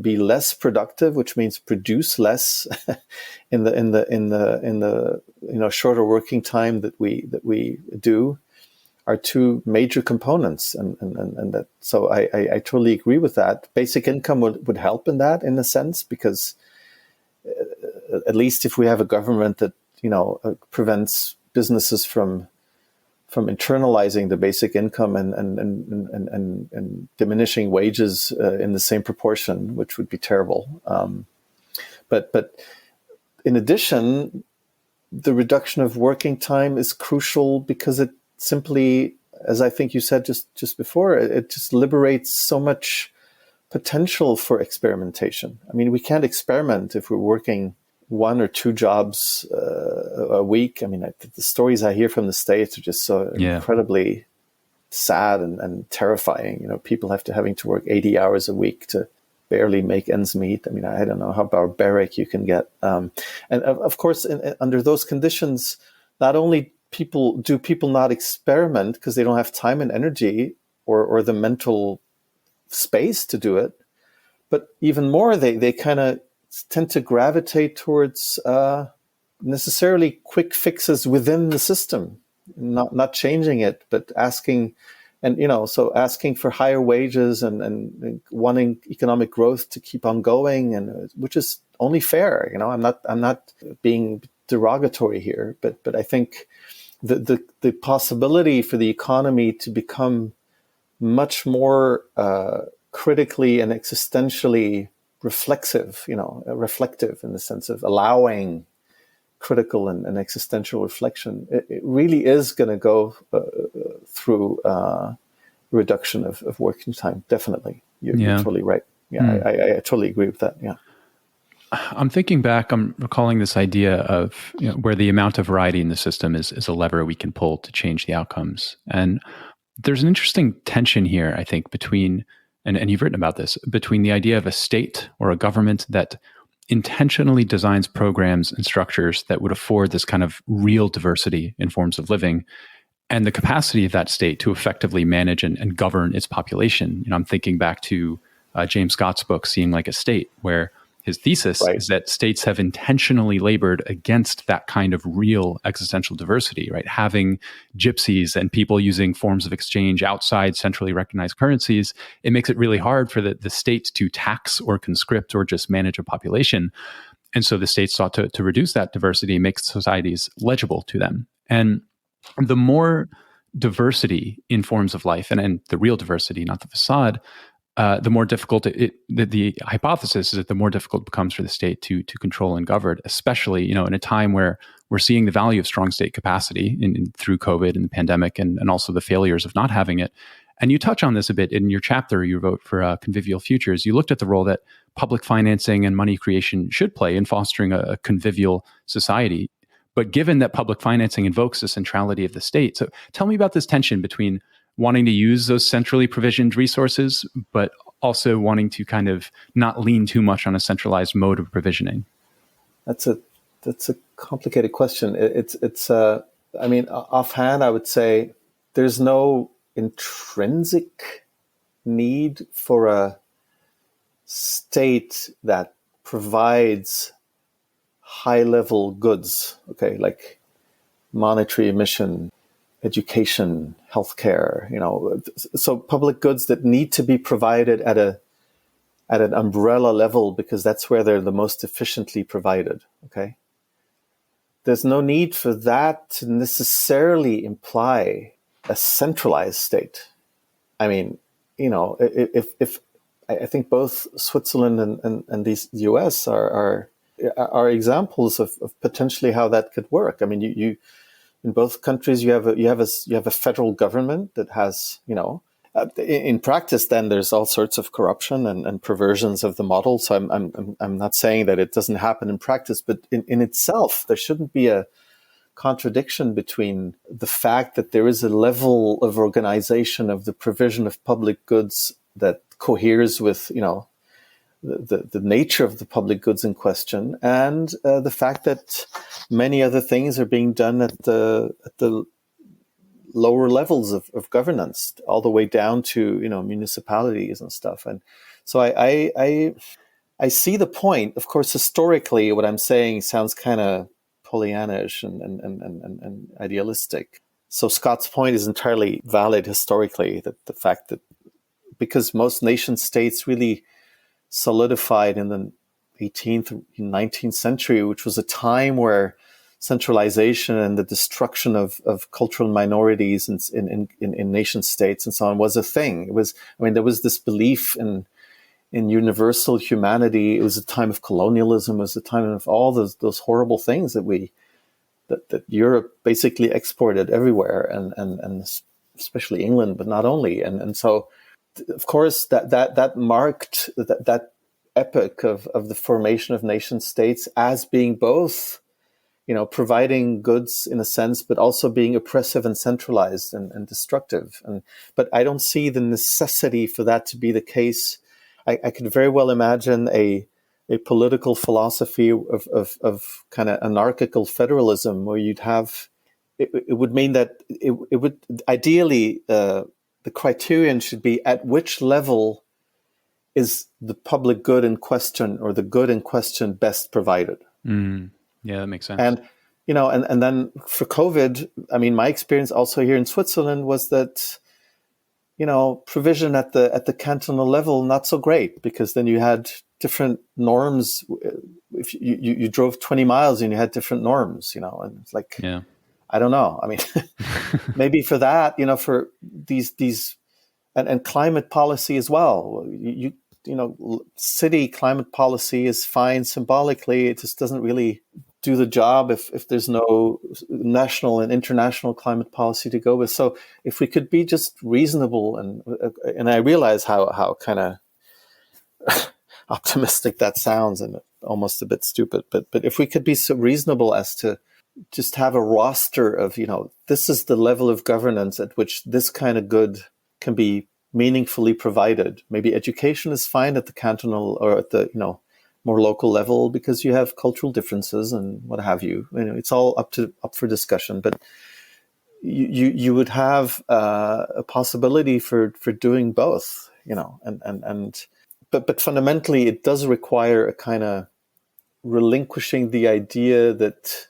be less productive, which means produce less in the shorter working time that we do, are two major components, and that. So I totally agree with that. Basic income would help in that, in a sense, because at least if we have a government that prevents businesses from internalizing the basic income and diminishing wages in the same proportion, which would be terrible. But in addition, the reduction of working time is crucial because it simply, as I think you said just before, it just liberates so much potential for experimentation. I mean, we can't experiment if we're working one or two jobs a week. I mean, the stories I hear from the States are just so incredibly sad and terrifying. People having to work 80 hours a week to barely make ends meet. I mean, I don't know how barbaric you can get. And of course, under those conditions, not only people not experiment because they don't have time and energy or the mental space to do it, but even more, they kind of tend to gravitate towards necessarily quick fixes within the system, not changing it, but asking, and so asking for higher wages and wanting economic growth to keep on going, and which is only fair. I'm not being derogatory here, but I think the possibility for the economy to become much more critically and existentially reflective in the sense of allowing critical and existential reflection, it really is going to go through reduction of working time. Definitely. You're totally right. Yeah, I totally agree with that. Yeah. I'm thinking back, I'm recalling this idea of where the amount of variety in the system is a lever we can pull to change the outcomes. And there's an interesting tension here, I think, between, and you've written about this, between the idea of a state or a government that intentionally designs programs and structures that would afford this kind of real diversity in forms of living, and the capacity of that state to effectively manage and govern its population. I'm thinking back to James Scott's book, Seeing Like a State, where his thesis is that states have intentionally labored against that kind of real existential diversity, right? Having gypsies and people using forms of exchange outside centrally recognized currencies, it makes it really hard for the state to tax or conscript or just manage a population. And so the state sought to reduce that diversity, make societies legible to them. And the more diversity in forms of life, and the real diversity, not the facade, the more difficult the hypothesis is that the more difficult it becomes for the state to control and govern, especially, in a time where we're seeing the value of strong state capacity through COVID and the pandemic, and also the failures of not having it. And you touch on this a bit in your chapter you wrote for Convivial Futures. You looked at the role that public financing and money creation should play in fostering a convivial society. But given that public financing invokes the centrality of the state, so tell me about this tension between wanting to use those centrally provisioned resources, but also wanting to kind of not lean too much on a centralized mode of provisioning. That's a complicated question. Offhand, I would say there's no intrinsic need for a state that provides high-level goods, okay, like monetary emission, education, healthcare, so public goods that need to be provided at an umbrella level because that's where they're the most efficiently provided, okay? There's no need for that to necessarily imply a centralized state. I mean, if I think both Switzerland and the US are examples of potentially how that could work. I mean, you in both countries you have a federal government that has, in practice then there's all sorts of corruption and perversions of the model. So I'm not saying that it doesn't happen in practice, but in itself there shouldn't be a contradiction between the fact that there is a level of organization of the provision of public goods that coheres with, the nature of the public goods in question, and the fact that many other things are being done at the lower levels of governance, all the way down to municipalities and stuff. And so I see the point. Of course, historically, what I'm saying sounds kind of Pollyannish and idealistic. So Scott's point is entirely valid historically. That the fact that because most nation states really solidified in the 18th and 19th century, which was a time where centralization and the destruction of cultural minorities in nation states and so on was a thing. There was this belief in universal humanity. It was a time of colonialism. It was a time of all those horrible things that Europe basically exported everywhere, and especially England, but not only. And so, of course, that marked that epoch of the formation of nation states as being both, providing goods in a sense, but also being oppressive and centralized and destructive. But I don't see the necessity for that to be the case. I could very well imagine a political philosophy of kind of anarchical federalism, where you'd have it would mean that it would ideally the criterion should be at which level is the public good in question or the good in question best provided. Yeah, that makes sense. And and then for COVID, I mean, my experience also here in Switzerland was that provision at the cantonal level not so great, because then you had different norms. If you drove 20 miles and you had different norms, and it's like, yeah. I don't know. I mean, maybe for that, for these and climate policy as well. City climate policy is fine symbolically. It just doesn't really do the job if there's no national and international climate policy to go with. So if we could be just reasonable, and I realize how kind of optimistic that sounds and almost a bit stupid, but if we could be so reasonable as to just have a roster of, this is the level of governance at which this kind of good can be meaningfully provided. Maybe education is fine at the cantonal or at the, more local level, because you have cultural differences and what have you. It's all up for discussion, but you would have a possibility for doing both, but fundamentally it does require a kind of relinquishing the idea that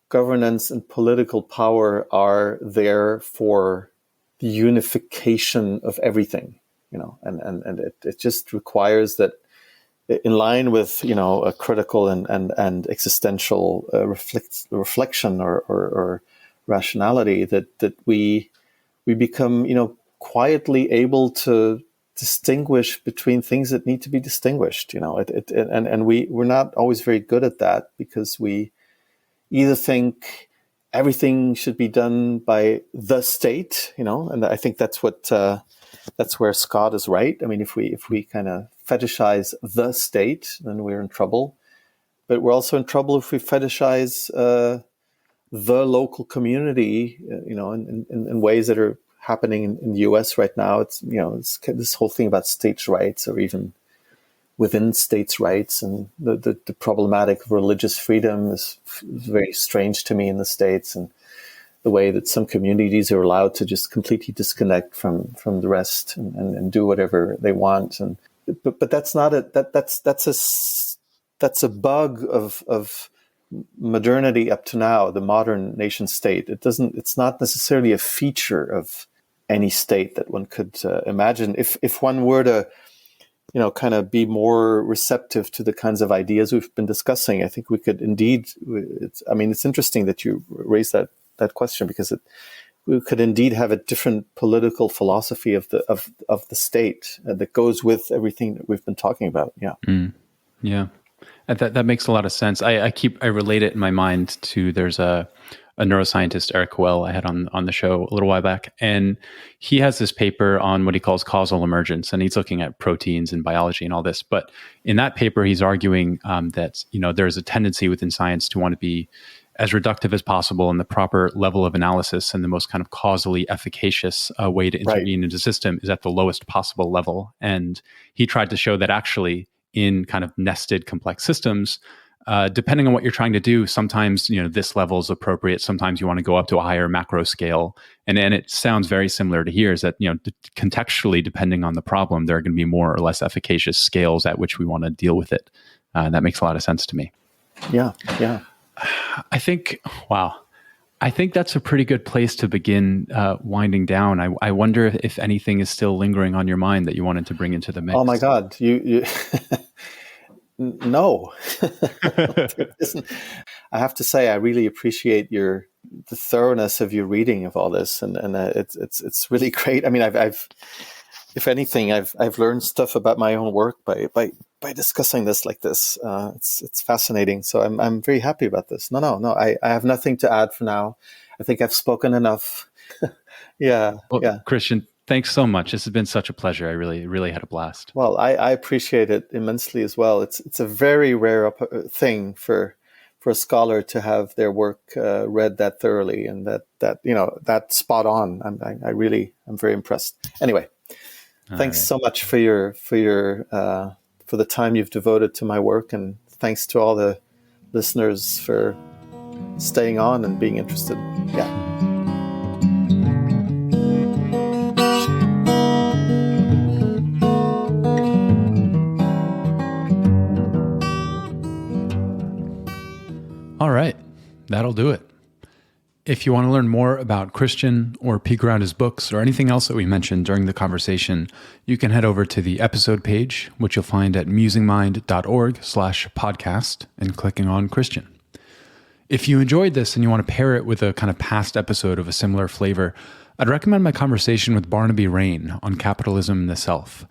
governance and political power are there for the unification of everything, and it just requires that in line with, a critical and existential reflection or rationality, that we become, quietly able to distinguish between things that need to be distinguished. And we're not always very good at that, because we either think everything should be done by the state, and I think that's where Scott is right. I mean, if we kind of fetishize the state, then we're in trouble. But we're also in trouble if we fetishize the local community, in ways that are happening in the U.S. right now. It's it's this whole thing about states' rights, or even within states' rights, and the problematic of religious freedom is very strange to me in the States, and the way that some communities are allowed to just completely disconnect from the rest and do whatever they want. But that's not that's a bug of modernity up to now, the modern nation state. It's not necessarily a feature of any state that one could imagine. If one were to, kind of be more receptive to the kinds of ideas we've been discussing, I think we could indeed. It's interesting that you raised that question, because we could indeed have a different political philosophy of the state that goes with everything that we've been talking about. Yeah. Yeah. That makes a lot of sense. I relate it in my mind to, there's a neuroscientist, Eric Coel, I had on the show a little while back, and he has this paper on what he calls causal emergence, and he's looking at proteins and biology and all this. But in that paper, he's arguing that there's a tendency within science to want to be as reductive as possible, and the proper level of analysis and the most kind of causally efficacious way to intervene into the system is at the lowest possible level. And he tried to show that actually in kind of nested complex systems, depending on what you're trying to do, sometimes this level is appropriate. Sometimes you want to go up to a higher macro scale, and it sounds very similar to here. Is that contextually, depending on the problem, there are going to be more or less efficacious scales at which we want to deal with it. That makes a lot of sense to me. Yeah. I think that's a pretty good place to begin winding down. I wonder if anything is still lingering on your mind that you wanted to bring into the mix. Oh my God, you no. I have to say, I really appreciate the thoroughness of your reading of all this, and it's really great. I mean, I've if anything, I've learned stuff about my own work by discussing this like this. It's fascinating. So I'm very happy about this. No. I have nothing to add for now. I think I've spoken enough. Yeah. Christian, thanks so much. This has been such a pleasure. I really had a blast. Well, I appreciate it immensely as well. It's a very rare thing for a scholar to have their work read that thoroughly, and that spot on. I'm very impressed. Anyway, thanks so much for the time you've devoted to my work, and thanks to all the listeners for staying on and being interested. Yeah. All right, that'll do it. If you want to learn more about Christian or peek around his books or anything else that we mentioned during the conversation, you can head over to the episode page, which you'll find at musingmind.org/podcast, and clicking on Christian. If you enjoyed this and you want to pair it with a kind of past episode of a similar flavor, I'd recommend my conversation with Barnaby Rain on capitalism and the self.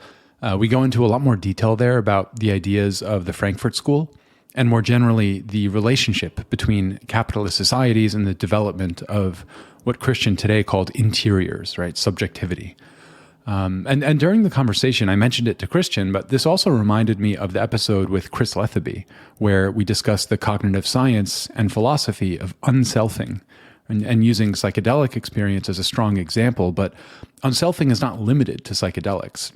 We go into a lot more detail there about the ideas of the Frankfurt School, and more generally, the relationship between capitalist societies and the development of what Christian today called interiors, right? Subjectivity. And during the conversation, I mentioned it to Christian, but this also reminded me of the episode with Chris Letheby, where we discussed the cognitive science and philosophy of unselfing, and using psychedelic experience as a strong example. But unselfing is not limited to psychedelics.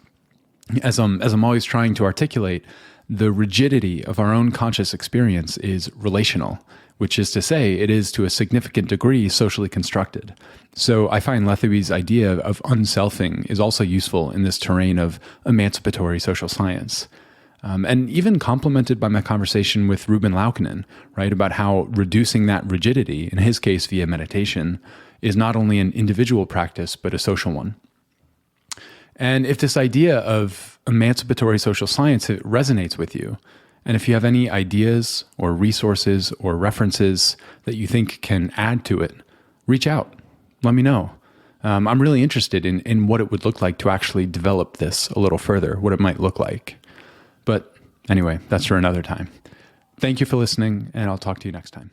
As I'm always trying to articulate, the rigidity of our own conscious experience is relational, which is to say it is to a significant degree socially constructed. So I find Letheby's idea of unselfing is also useful in this terrain of emancipatory social science. And even complemented by my conversation with Ruben Laukkanen, right, about how reducing that rigidity, in his case via meditation, is not only an individual practice, but a social one. And if this idea of emancipatory social science resonates with you, and if you have any ideas or resources or references that you think can add to it, reach out. Let me know. I'm really interested in what it would look like to actually develop this a little further, what it might look like. But anyway, that's for another time. Thank you for listening, and I'll talk to you next time.